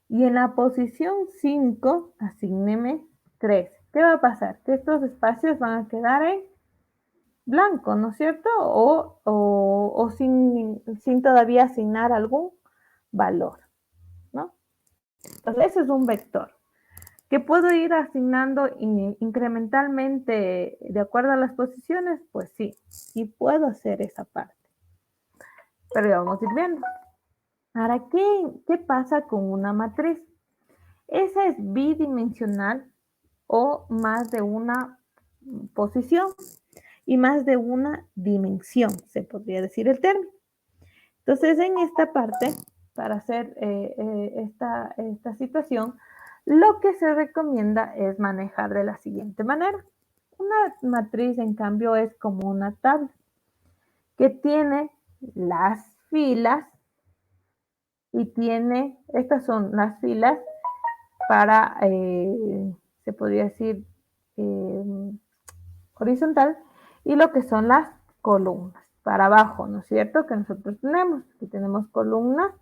Y en la posición 5, asígneme 3. ¿Qué va a pasar? Que estos espacios van a quedar en blanco, ¿no es cierto? O sin todavía asignar algún valor, ¿no? Entonces, ese es un vector que puedo ir asignando incrementalmente de acuerdo a las posiciones, pues sí, sí puedo hacer esa parte. Pero ya vamos a ir viendo. Ahora, ¿qué pasa con una matriz? Esa es bidimensional o más de una posición y más de una dimensión, se podría decir el término. Entonces, en esta parte, para hacer esta situación, lo que se recomienda es manejar de la siguiente manera. Una matriz, en cambio, es como una tabla que tiene las filas y tiene, estas son las filas para, se podría decir, horizontal, y lo que son las columnas para abajo, ¿no es cierto? Que nosotros tenemos. Aquí tenemos columnas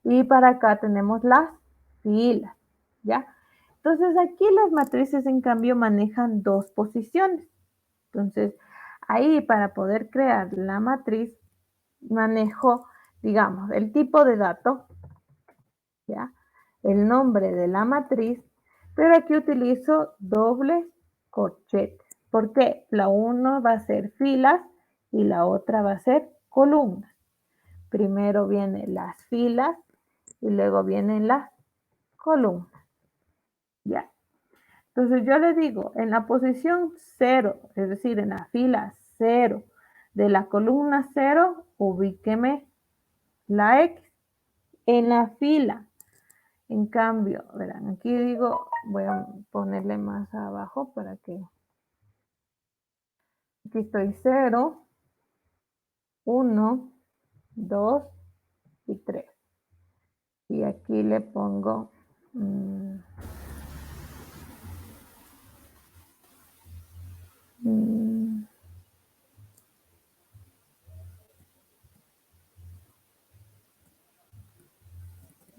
y para acá tenemos las filas, ¿ya? Entonces aquí las matrices en cambio manejan dos posiciones. Entonces ahí para poder crear la matriz manejo, digamos, el tipo de dato, ¿ya? El nombre de la matriz, pero aquí utilizo dobles corchetes. ¿Por qué? La uno va a ser filas y la otra va a ser columnas. Primero vienen las filas y luego vienen las columnas. Ya. Entonces yo le digo, en la posición 0, es decir, en la fila 0 de la columna 0, ubíqueme la X. En la fila, en cambio, verán, aquí digo, voy a ponerle más abajo para que, aquí estoy 0, 1, 2 y 3. Y aquí le pongo...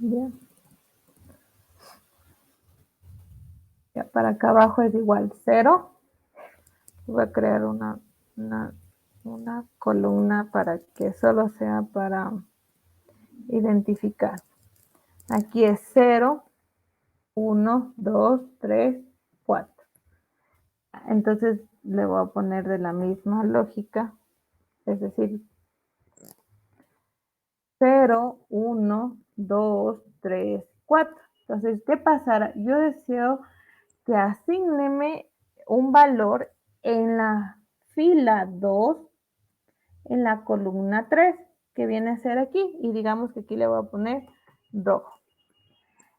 bien. Ya para acá abajo es igual 0. Voy a crear una columna para que solo sea para identificar. Aquí es 0, 1, 2, 3, 4. Entonces le voy a poner de la misma lógica, es decir, 0, 1, 2, 3, 4. Entonces, ¿qué pasará? Yo deseo que asígneme un valor en la fila 2, en la columna 3, que viene a ser aquí, y digamos que aquí le voy a poner rojo.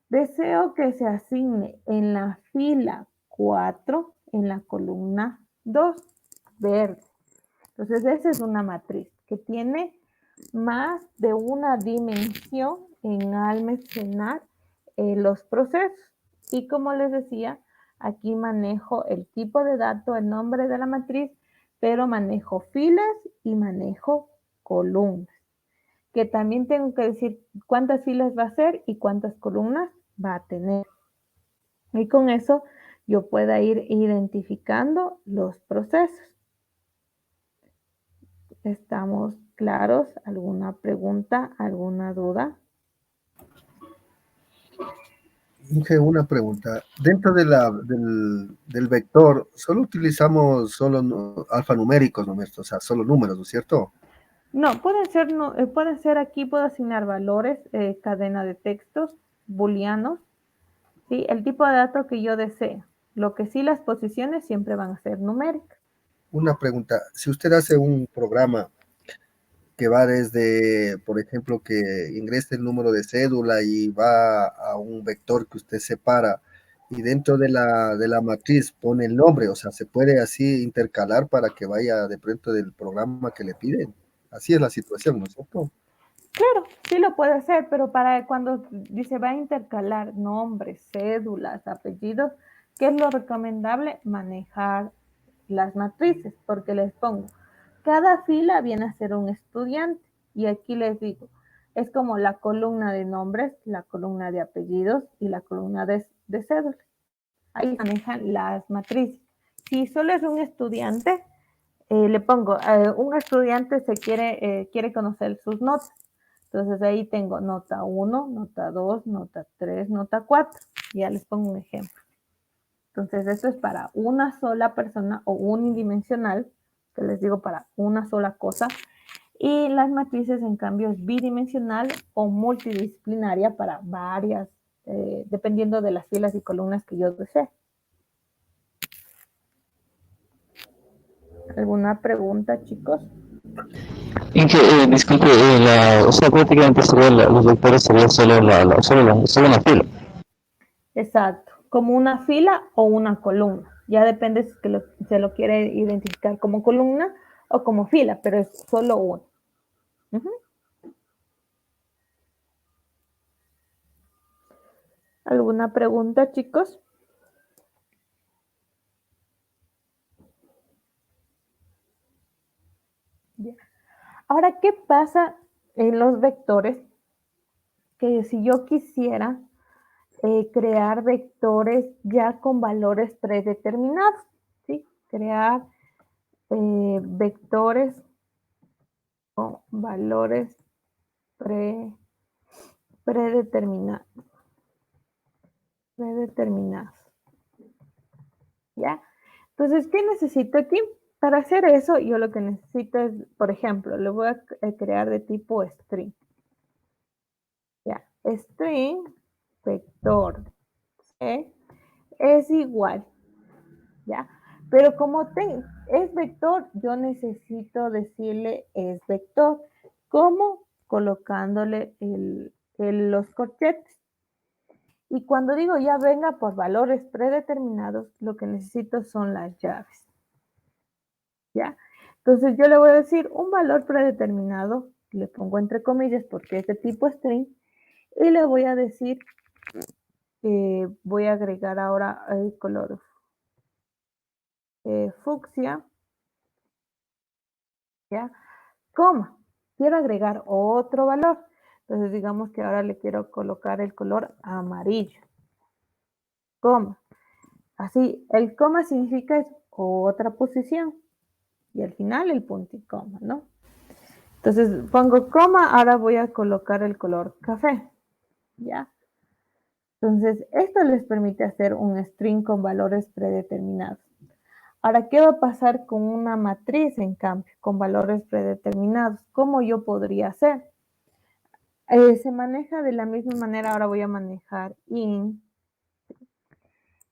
Deseo que se asigne en la fila 4, en la columna 2, verde. Entonces, esa es una matriz que tiene más de una dimensión en almacenar los procesos. Y como les decía, aquí manejo el tipo de dato, el nombre de la matriz, pero manejo filas y manejo columnas. Que también tengo que decir cuántas filas va a ser y cuántas columnas va a tener. Y con eso yo pueda ir identificando los procesos. ¿Estamos claros? ¿Alguna pregunta? ¿Alguna duda? Inge, una pregunta. Dentro del vector, solo utilizamos alfanuméricos, ¿no? O sea, solo números, ¿no es cierto? No, pueden ser aquí, puedo asignar valores, cadena de textos, booleanos, ¿sí? El tipo de dato que yo desee. Lo que sí, las posiciones siempre van a ser numéricas. Una pregunta. Si usted hace un programa que va desde, por ejemplo, que ingrese el número de cédula y va a un vector que usted separa y dentro de la matriz pone el nombre, o sea, se puede así intercalar para que vaya de pronto del programa que le piden. Así es la situación, ¿no es cierto? Claro, sí lo puede hacer, pero para cuando dice va a intercalar nombres, cédulas, apellidos, ¿qué es lo recomendable? Manejar las matrices, porque les pongo, cada fila viene a ser un estudiante y aquí les digo, es como la columna de nombres, la columna de apellidos y la columna de cédulas. Ahí manejan las matrices. Si solo es un estudiante, le pongo, un estudiante quiere conocer sus notas. Entonces ahí tengo nota 1, nota 2, nota 3, nota 4. Ya les pongo un ejemplo. Entonces esto es para una sola persona o unidimensional, que les digo para una sola cosa. Y las matrices en cambio es bidimensional o multidisciplinaria para varias, dependiendo de las filas y columnas que yo desee. ¿Alguna pregunta, chicos? Inge, disculpe, o sea, prácticamente sería los vectores sería solo una fila. Exacto, como una fila o una columna. Ya depende si se lo quiere identificar como columna o como fila, pero es solo uno. Uh-huh. ¿Alguna pregunta, chicos? Yeah. Ahora, ¿qué pasa en los vectores? Que si yo quisiera crear vectores ya con valores predeterminados, ¿sí? Crear vectores con valores predeterminados. ¿Ya? Entonces, ¿qué necesito aquí? Para hacer eso, yo lo que necesito es, por ejemplo, lo voy a crear de tipo string. ¿Ya? String vector C es igual, ¿ya? Pero como es vector, yo necesito decirle es vector. ¿Cómo? Colocándole los corchetes. Y cuando digo ya venga por valores predeterminados, lo que necesito son las llaves. ¿Ya? Entonces yo le voy a decir un valor predeterminado, le pongo entre comillas porque es de tipo string, y le voy a decir, voy a agregar ahora el color fucsia, ¿ya? Coma, quiero agregar otro valor. Entonces digamos que ahora le quiero colocar el color amarillo, coma. Así, el coma significa es otra posición. Y al final el punto y coma, ¿no? Entonces pongo coma, ahora voy a colocar el color café, ¿ya? Entonces, esto les permite hacer un string con valores predeterminados. Ahora, ¿qué va a pasar con una matriz, en cambio, con valores predeterminados? ¿Cómo yo podría hacer? Se maneja de la misma manera, ahora voy a manejar in,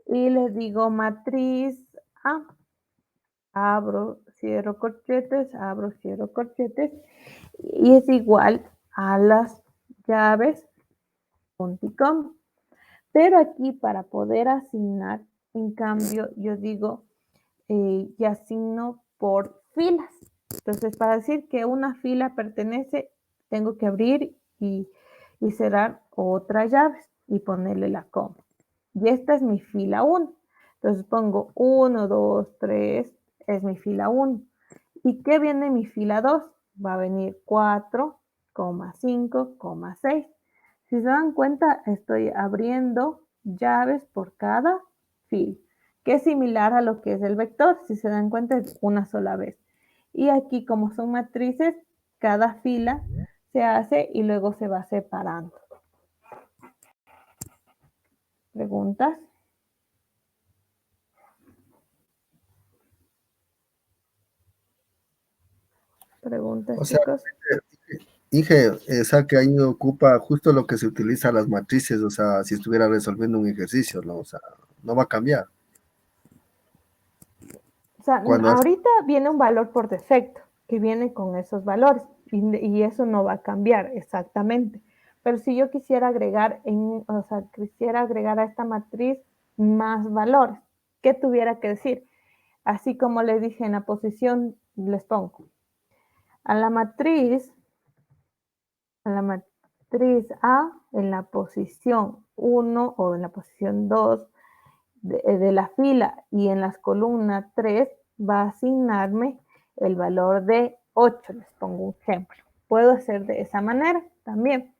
y les digo matriz A. Abro, cierro corchetes, y es igual a las llaves punto y coma. Pero aquí para poder asignar, en cambio, yo digo, y asigno por filas. Entonces, para decir que una fila pertenece, tengo que abrir y cerrar otra llave y ponerle la coma. Y esta es mi fila 1. Entonces pongo 1, 2, 3, es mi fila 1. ¿Y qué viene mi fila 2? Va a venir 4, 5, 6. Si se dan cuenta, estoy abriendo llaves por cada fila, que es similar a lo que es el vector. Si se dan cuenta, es una sola vez. Y aquí, como son matrices, cada fila se hace y luego se va separando. ¿Preguntas? ¿Preguntas, O sea, chicos? Inge, o sea, que ahí ocupa justo lo que se utiliza las matrices, o sea, si estuviera resolviendo un ejercicio, ¿no? O sea, no va a cambiar. O sea, Cuando hace- ahorita viene un valor por defecto, que viene con esos valores. y eso no va a cambiar exactamente. Pero si yo quisiera agregar, quisiera agregar a esta matriz más valores, ¿qué tuviera que decir? Así como les dije en la posición, les pongo a la matriz A en la posición 1 o en la posición 2 de la fila y en las columnas 3 va a asignarme el valor de 8. Les pongo un ejemplo. Puedo hacer de esa manera también.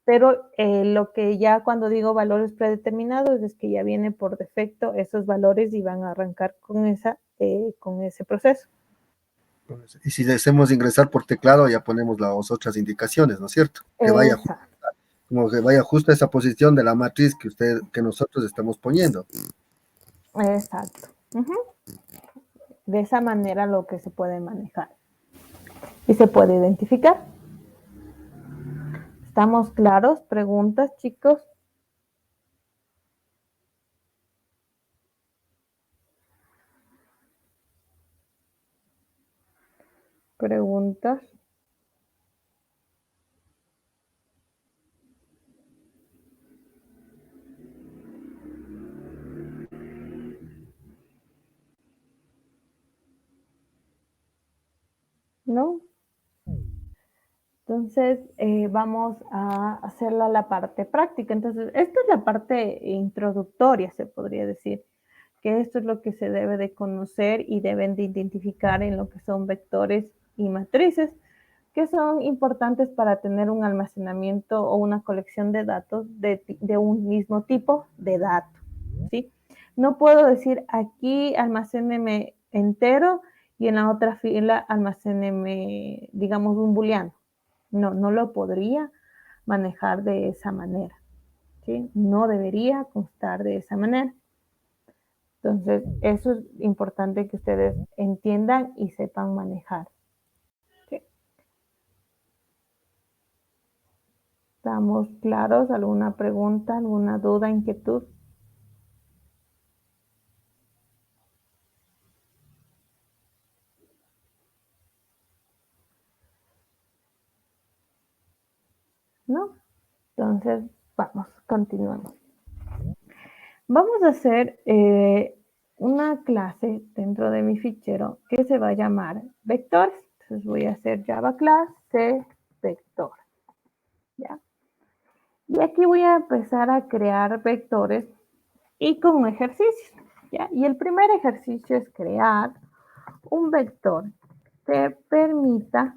Pero lo que ya cuando digo valores predeterminados es que ya viene por defecto esos valores y van a arrancar con ese proceso. Y si deseamos ingresar por teclado, ya ponemos las otras indicaciones, ¿no es cierto? Como que vaya justo a esa posición de la matriz que nosotros estamos poniendo. Exacto. De esa manera lo que se puede manejar. Y se puede identificar. ¿Estamos claros? ¿Preguntas, chicos? ¿Preguntas? ¿No? Entonces, vamos a hacerla la parte práctica. Entonces, esta es la parte introductoria, se podría decir, que esto es lo que se debe de conocer y deben de identificar en lo que son vectores y matrices, que son importantes para tener un almacenamiento o una colección de datos de un mismo tipo de dato, ¿sí? No puedo decir aquí almacéneme entero y en la otra fila almacéneme, digamos, un booleano. No lo podría manejar de esa manera, ¿sí? No debería constar de esa manera. Entonces, eso es importante que ustedes entiendan y sepan manejar. ¿Sí? ¿Estamos claros? ¿Alguna pregunta, alguna duda, inquietud? ¿No? Entonces, vamos, continuamos. Vamos a hacer una clase dentro de mi fichero que se va a llamar vectores. Entonces voy a hacer Java class C vector. ¿Ya? Y aquí voy a empezar a crear vectores y con ejercicios. ¿Ya? Y el primer ejercicio es crear un vector que permita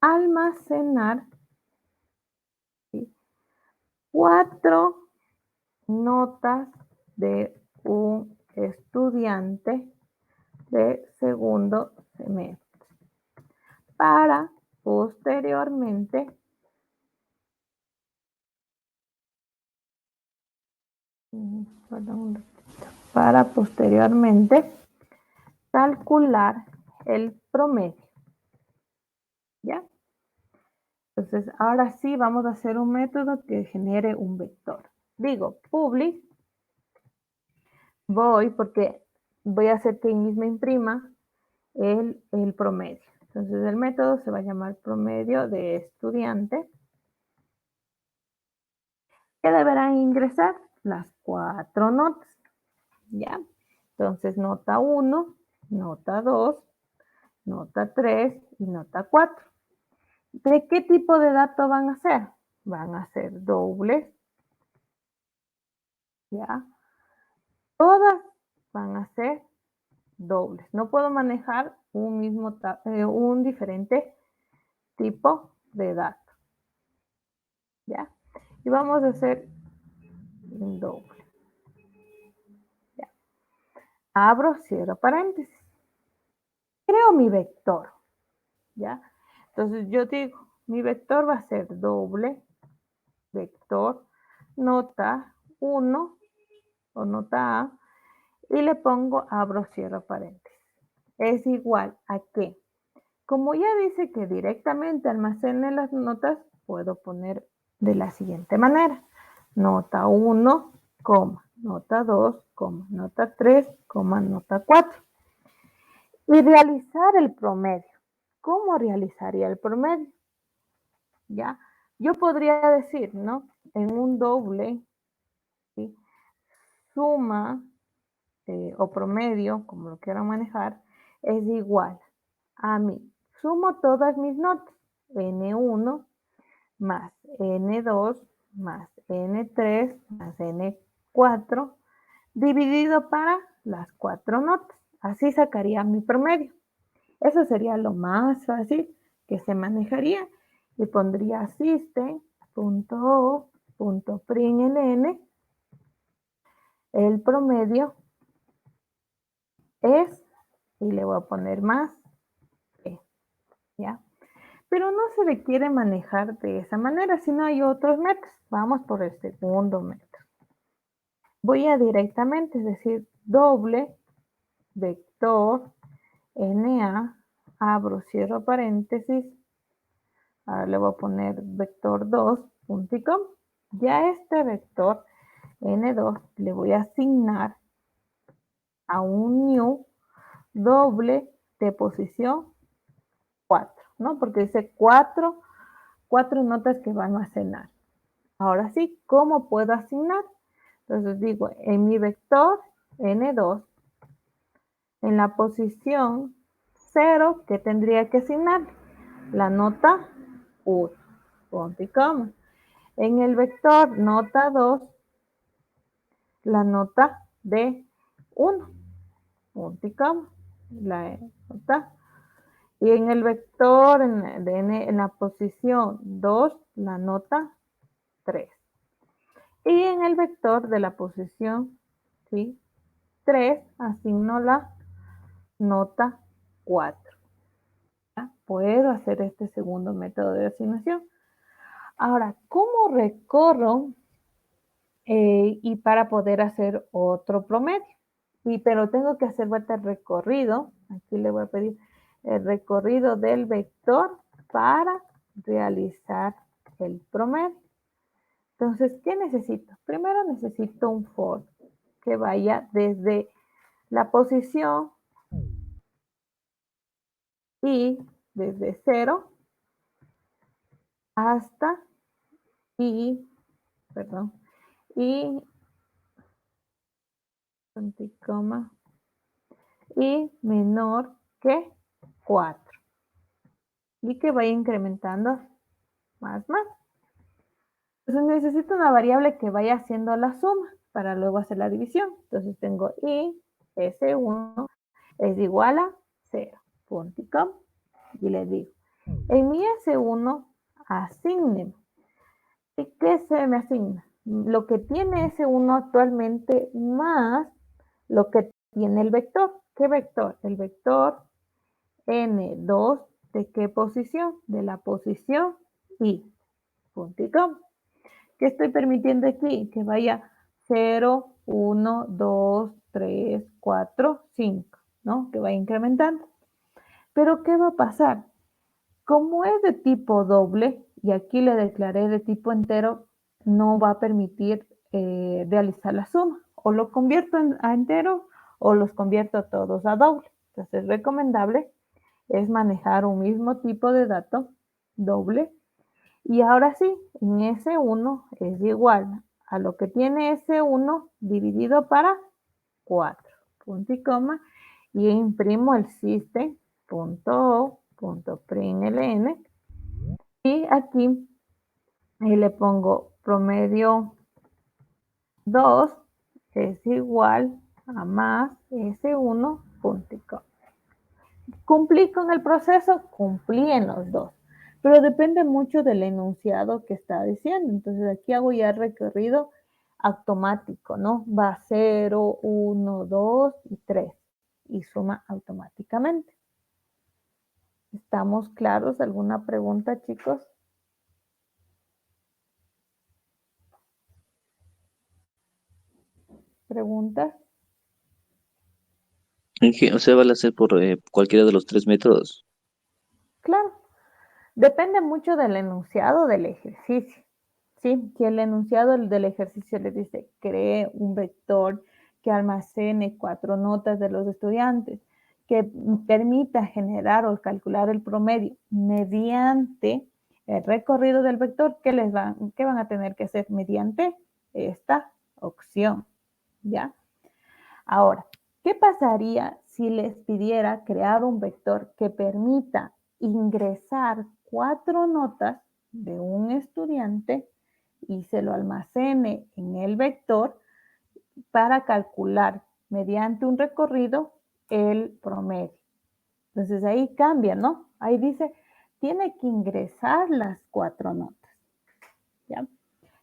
almacenar, ¿sí?, 4 notas de un estudiante de segundo semestre para posteriormente calcular el promedio. ¿Ya? Entonces, ahora sí vamos a hacer un método que genere un vector. Digo, public, porque voy a hacer que ahí mismo imprima el promedio. Entonces, el método se va a llamar promedio de estudiante, que deberán ingresar las 4 notas. ¿Ya? Entonces, nota 1, nota 2, nota 3 y nota 4. ¿De qué tipo de dato van a ser? Van a ser dobles. ¿Ya? Todas van a ser dobles. No puedo manejar un diferente tipo de dato. ¿Ya? Y vamos a hacer un doble. ¿Ya? Abro, cierro paréntesis. Creo mi vector. ¿Ya? Entonces yo digo, mi vector va a ser doble, vector, nota 1 o nota A, y le pongo abro, cierro paréntesis. Es igual a que, como ya dice que directamente almacene las notas, puedo poner de la siguiente manera. Nota 1, nota 2, nota 3, nota 4. Y realizar el promedio. ¿cómo realizaría el promedio? ¿Ya? Yo podría decir, ¿no? En un doble, ¿sí? Suma o promedio, como lo quieran manejar, es igual a mí. Sumo todas mis notas, N1 más N2 más N3 más N4, dividido para las 4 notas. Así sacaría mi promedio. Eso sería lo más fácil que se manejaría. Y pondría system.o.println. El promedio es, y le voy a poner más, ¿ya? Pero no se le quiere manejar de esa manera, sino hay otros métodos. Vamos por el segundo método. Voy a directamente, es decir, doble vector NA, abro, cierro paréntesis, ahora le voy a poner vector2.com. Ya este vector N2 le voy a asignar a un new doble de posición 4, ¿no? Porque dice 4 notas que va a almacenar. Ahora sí, ¿cómo puedo asignar? Entonces digo, en mi vector N2, en la posición 0, ¿qué tendría que asignar? La nota 1, punto y coma. En el vector nota 2, la nota de 1, punto y coma. La nota. Y en el vector en la posición 2, la nota 3. Y en el vector de la posición, ¿sí?, 3, asigno la nota 4. ¿Ya? Puedo hacer este segundo método de asignación. Ahora, ¿cómo recorro y para poder hacer otro promedio? Pero tengo que hacer el recorrido. Aquí le voy a pedir el recorrido del vector para realizar el promedio. Entonces, ¿qué necesito? Primero necesito un for que vaya desde la posición y desde 0 hasta y coma y menor que 4 y que vaya incrementando más. Entonces necesito una variable que vaya haciendo la suma para luego hacer la división. Entonces tengo y S1 es igual a 0, punto y coma, y le digo, en mi S1 asigne. ¿Y qué se me asigna? Lo que tiene S1 actualmente más lo que tiene el vector. ¿Qué vector? El vector N2, ¿de qué posición? De la posición I, punto y coma. ¿Qué estoy permitiendo aquí? Que vaya 0, 1, 2, 3, 4, 5, ¿no? Que vaya incrementando. Pero ¿qué va a pasar? Como es de tipo doble, y aquí le declaré de tipo entero, no va a permitir realizar la suma. O lo convierto a entero o los convierto todos a doble. Entonces, recomendable es manejar un mismo tipo de dato doble. Y ahora sí, en S1 es igual a lo que tiene S1 dividido para 4, punto y coma, y imprimo el system.o.println y aquí le pongo promedio 2 es igual a más S1, punto y coma. ¿Cumplí con el proceso? Cumplí en los dos, pero depende mucho del enunciado que está diciendo. Entonces aquí hago ya el recorrido automático, ¿no? Va 0, 1, 2 y 3 y suma automáticamente. ¿Estamos claros? ¿Alguna pregunta, chicos? ¿Preguntas? O sea, van a ser por cualquiera de los tres métodos. Claro. Depende mucho del enunciado del ejercicio. ¿Sí? Si el enunciado del ejercicio le dice, cree un vector que almacene 4 notas de los estudiantes, que permita generar o calcular el promedio mediante el recorrido del vector, ¿qué van a tener que hacer? Mediante esta opción, ¿ya? Ahora, ¿qué pasaría si les pidiera crear un vector que permita ingresar 4 notas de un estudiante y se lo almacene en el vector para calcular mediante un recorrido el promedio? Entonces ahí cambia, ¿no? Ahí dice, tiene que ingresar las 4 notas, ¿ya?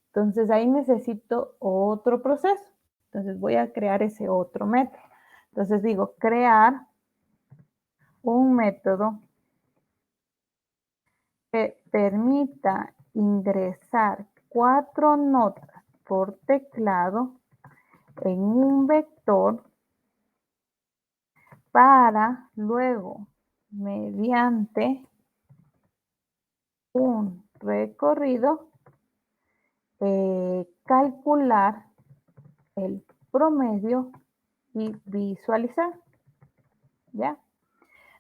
Entonces ahí necesito otro proceso. Entonces voy a crear ese otro método. Entonces digo, crear un método que permita ingresar 4 notas por teclado en un vector para luego, mediante un recorrido, calcular el promedio y visualizar, ¿ya?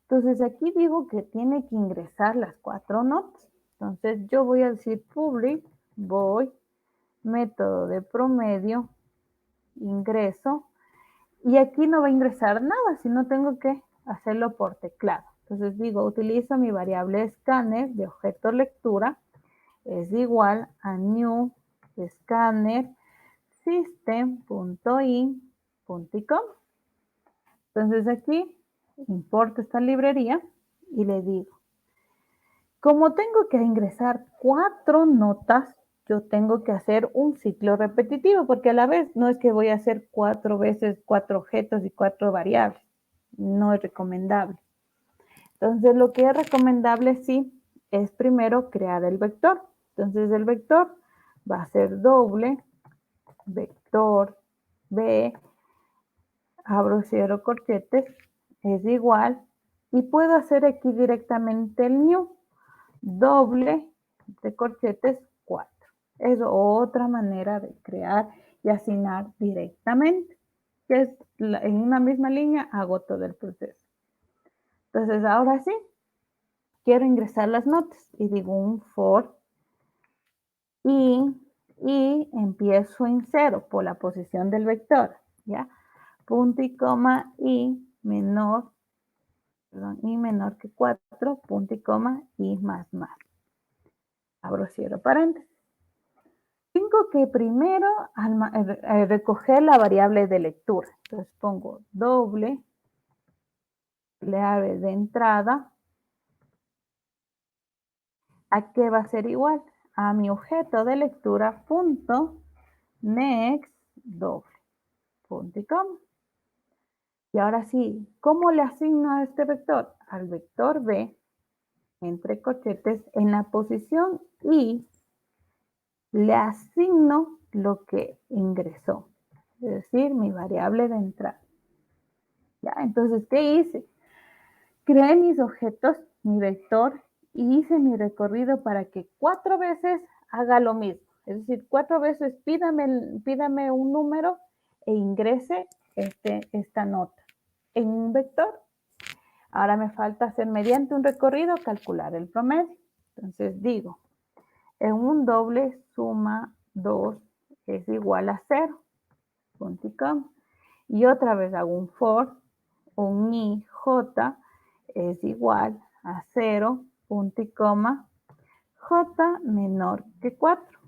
Entonces aquí digo que tiene que ingresar las 4 notas. Entonces yo voy a decir public void método de promedio, ingreso, y aquí no va a ingresar nada, sino tengo que hacerlo por teclado. Entonces digo, utilizo mi variable scanner de objeto lectura, es igual a new scanner system.in.com. Entonces aquí importo esta librería y le digo, como tengo que ingresar 4 notas, yo tengo que hacer un ciclo repetitivo, porque a la vez no es que voy a hacer 4 veces 4 objetos y 4 variables. No es recomendable. Entonces lo que es recomendable sí es primero crear el vector. Entonces el vector va a ser doble vector b, abro cierro corchetes, es igual, y puedo hacer aquí directamente el new, doble de corchetes 4. Es otra manera de crear y asignar directamente, que es en una misma línea hago todo el proceso. Entonces ahora sí, quiero ingresar las notas y digo un for y empiezo en 0 por la posición del vector, ¿ya? Punto y coma y menor que 4, punto y coma y más. Abro cierro paréntesis. Tengo que primero recoger la variable de lectura. Entonces pongo doble variable de entrada. ¿A qué va a ser igual? A mi objeto de lectura punto next doble punto y coma. Y ahora sí, ¿cómo le asigno a este vector? Al vector b, entre corchetes, en la posición y le asigno lo que ingresó, es decir, mi variable de entrada. ¿Ya? Entonces, ¿qué hice? Creé mis objetos, mi vector, y hice mi recorrido para que 4 veces haga lo mismo. Es decir, 4 veces pídame un número e ingrese esta nota en un vector. Ahora me falta hacer mediante un recorrido calcular el promedio. Entonces digo, en un doble suma 2 es igual a 0. Punto y coma. Y otra vez hago un for, un i, j es igual a 0, punto y coma, j menor que 4,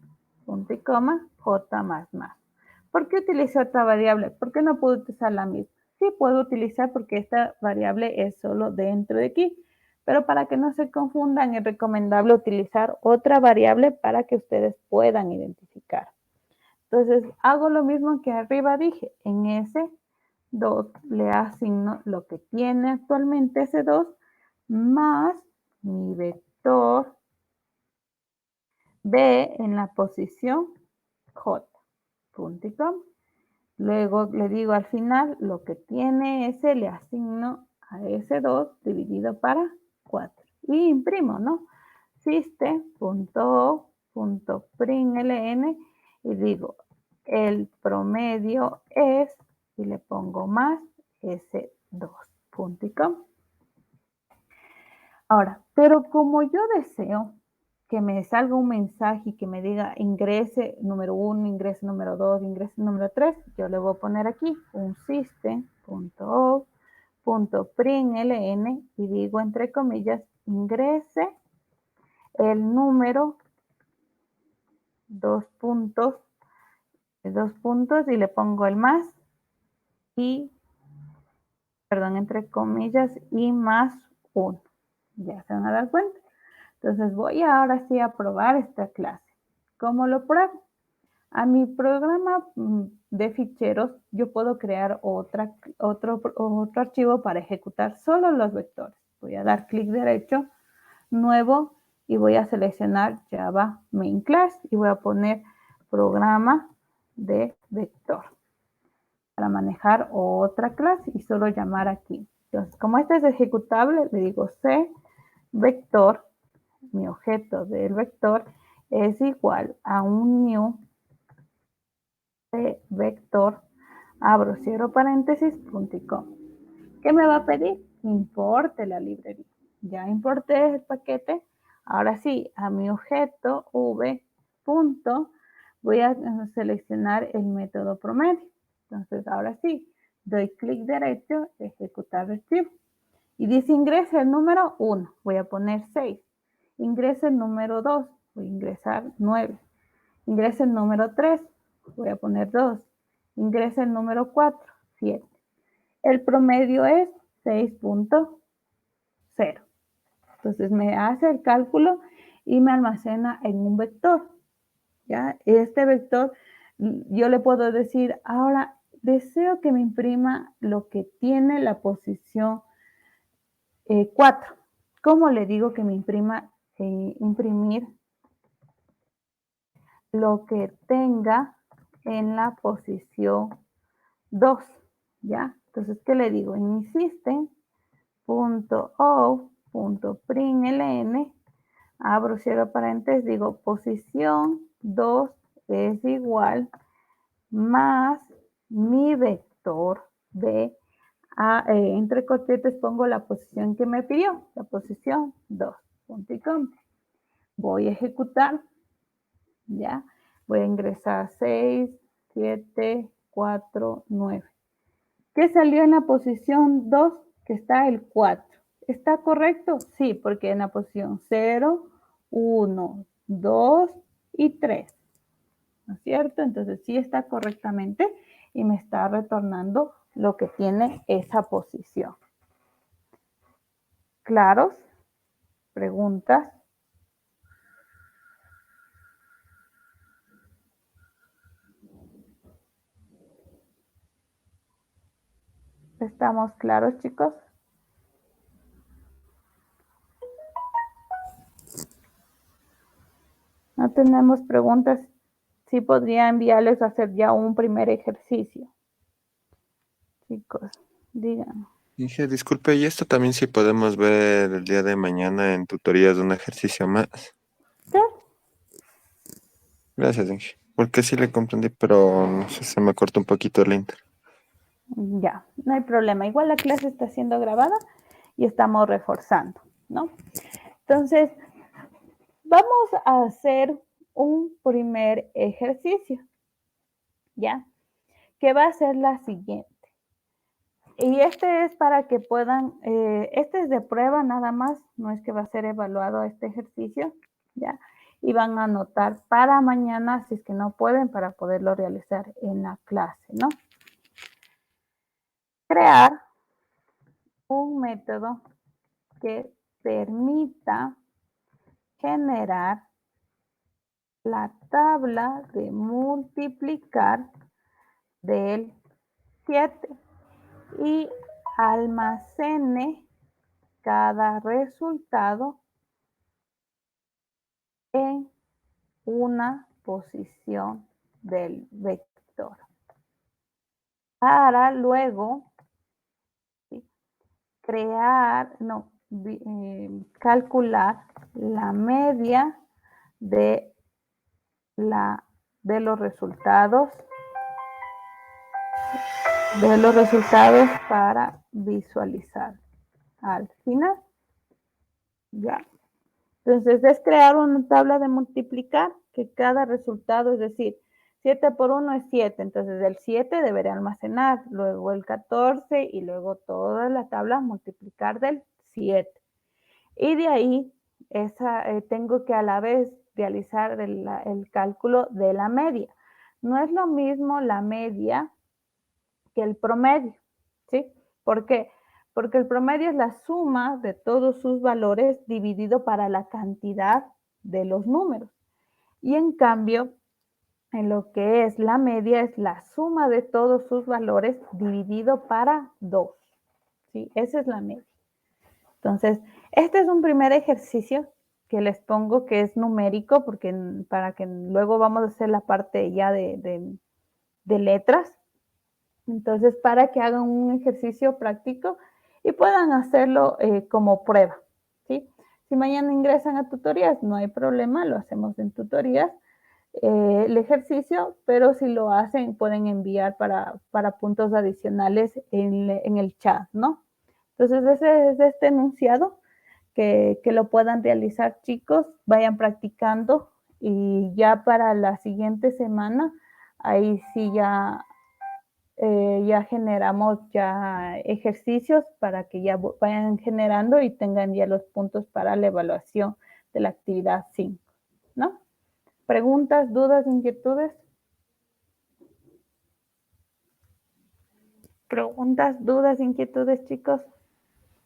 punto y coma, j más. ¿Por qué utilicé otra variable? ¿Por qué no puedo utilizar la misma? Sí puedo utilizar porque esta variable es solo dentro de aquí, pero para que no se confundan es recomendable utilizar otra variable para que ustedes puedan identificar. Entonces hago lo mismo que arriba dije, en ese 2 le asigno lo que tiene actualmente ese 2 más mi vector b en la posición j, punto y coma. Luego le digo al final lo que tiene ese le asigno a ese 2 dividido para 4 y imprimo, ¿no? System.o.println y digo el promedio es, y le pongo más ese 2. Ahora, pero como yo deseo que me salga un mensaje y que me diga ingrese número 1, ingrese número 2, ingrese número 3, yo le voy a poner aquí un system.out.println y digo entre comillas ingrese el número 2 puntos y le pongo el más y, perdón, entre comillas y más 1. Ya se van a dar cuenta. Entonces voy ahora sí a probar esta clase. ¿Cómo lo pruebo? A mi programa de ficheros yo puedo crear otro archivo para ejecutar solo los vectores. Voy a dar clic derecho, nuevo, y voy a seleccionar Java Main Class y voy a poner programa de vector para manejar otra clase y solo llamar aquí. Entonces, como este es ejecutable, le digo C vector, mi objeto del vector es igual a un new C vector, abro, cierro paréntesis, .com. ¿Qué me va a pedir? Importe la librería. Ya importé el paquete. Ahora sí, a mi objeto v punto, voy a seleccionar el método promedio. Entonces, ahora sí, doy clic derecho, ejecutar archivo. Y dice ingresa el número 1, voy a poner 6. Ingresa el número 2, voy a ingresar 9. Ingresa el número 3, voy a poner 2. Ingresa el número 4, 7. El promedio es 6.0. Entonces me hace el cálculo y me almacena en un vector. ¿Ya? Este vector, yo le puedo decir, ahora deseo que me imprima lo que tiene la posición 4. ¿Cómo le digo que me imprima, imprimir lo que tenga en la posición 2? ¿Ya? Entonces, ¿qué le digo? En mi system.out.println, abro, cierro paréntesis, digo posición 2 es igual más mi vector de, entre corchetes pongo la posición que me pidió, la posición 2. Voy a ejecutar, ¿ya? Voy a ingresar 6, 7, 4, 9. ¿Qué salió en la posición 2? Que está el 4. ¿Está correcto? Sí, porque en la posición 0, 1, 2 y 3. ¿No es cierto? Entonces sí está correctamente y me está retornando lo que tiene esa posición. ¿Claros? ¿Preguntas? ¿Estamos claros, chicos? No tenemos preguntas. Sí podría enviarles a hacer ya un primer ejercicio. Chicos, digan. Inge, disculpe, ¿y esto también sí podemos ver el día de mañana en tutorías de un ejercicio más? ¿Sí? Gracias, Inge. Porque sí le comprendí, pero no sé, se me cortó un poquito el inter. Ya, no hay problema. Igual la clase está siendo grabada y estamos reforzando, ¿no? Entonces, vamos a hacer un primer ejercicio, ¿ya? Que va a ser la siguiente. Y este es para que puedan, este es de prueba nada más, no es que va a ser evaluado este ejercicio, ¿ya? Y van a anotar para mañana, si es que no pueden, para poderlo realizar en la clase, ¿no? Crear un método que permita generar la tabla de multiplicar del 7 y almacene cada resultado en una posición del vector. Para luego, ¿sí?, calcular la media de los resultados ver los resultados para visualizar al final. Ya. Entonces es crear una tabla de multiplicar que cada resultado, es decir, 7 por 1 es 7, entonces el 7 debería almacenar, luego el 14 y luego toda la tabla multiplicar del 7. Y de ahí tengo que a la vez realizar el cálculo de la media. No es lo mismo la media que el promedio, ¿sí? ¿Por qué? Porque el promedio es la suma de todos sus valores dividido para la cantidad de los números. Y en cambio, en lo que es la media es la suma de todos sus valores dividido para 2, ¿sí? Esa es la media. Entonces, este es un primer ejercicio que les pongo que es numérico, porque para que luego vamos a hacer la parte ya de letras. Entonces, para que hagan un ejercicio práctico y puedan hacerlo como prueba, ¿sí? Si mañana ingresan a tutorías, no hay problema, lo hacemos en tutorías, el ejercicio, pero si lo hacen, pueden enviar para puntos adicionales en el chat, ¿no? Entonces, ese es este enunciado que lo puedan realizar, chicos, vayan practicando y ya para la siguiente semana, ahí sí ya generamos ya ejercicios para que ya vayan generando y tengan ya los puntos para la evaluación de la actividad 5, ¿no? ¿Preguntas, dudas, inquietudes? ¿Preguntas, dudas, inquietudes, chicos?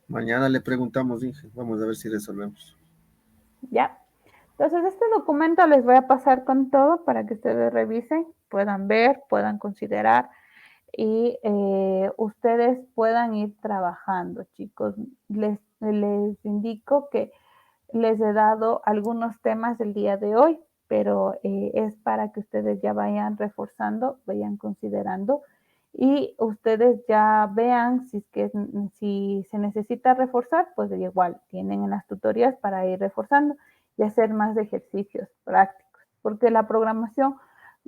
Mañana le preguntamos, Inge. Vamos a ver si resolvemos. Ya. Entonces, este documento les voy a pasar con todo para que ustedes revisen, puedan ver, puedan considerar y ustedes puedan ir trabajando, chicos. Les indico que les he dado algunos temas el día de hoy, pero es para que ustedes ya vayan reforzando, vayan considerando y ustedes ya vean si se necesita reforzar, pues igual tienen en las tutorías para ir reforzando y hacer más ejercicios prácticos, porque la programación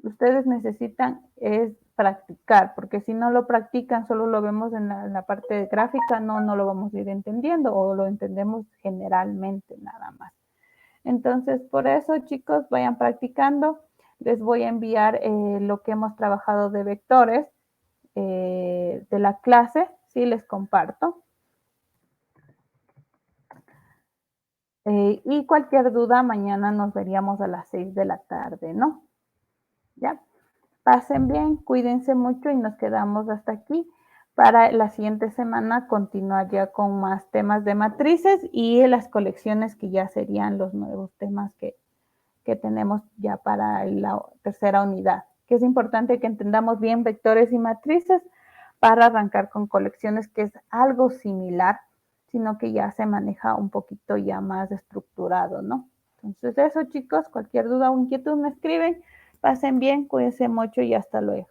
ustedes necesitan es practicar, porque si no lo practican, solo lo vemos en la parte gráfica, no lo vamos a ir entendiendo o lo entendemos generalmente nada más. Entonces, por eso, chicos, vayan practicando. Les voy a enviar lo que hemos trabajado de vectores de la clase, sí, les comparto. Y cualquier duda, mañana nos veríamos a las 6 de la tarde, ¿no? Ya. Pasen bien, cuídense mucho y nos quedamos hasta aquí. Para la siguiente semana continuar ya con más temas de matrices y las colecciones que ya serían los nuevos temas que tenemos ya para la tercera unidad, que es importante que entendamos bien vectores y matrices para arrancar con colecciones, que es algo similar, sino que ya se maneja un poquito ya más estructurado, ¿no? Entonces eso, chicos, cualquier duda o inquietud me escriben. Pasen bien, cuídense mucho y hasta luego.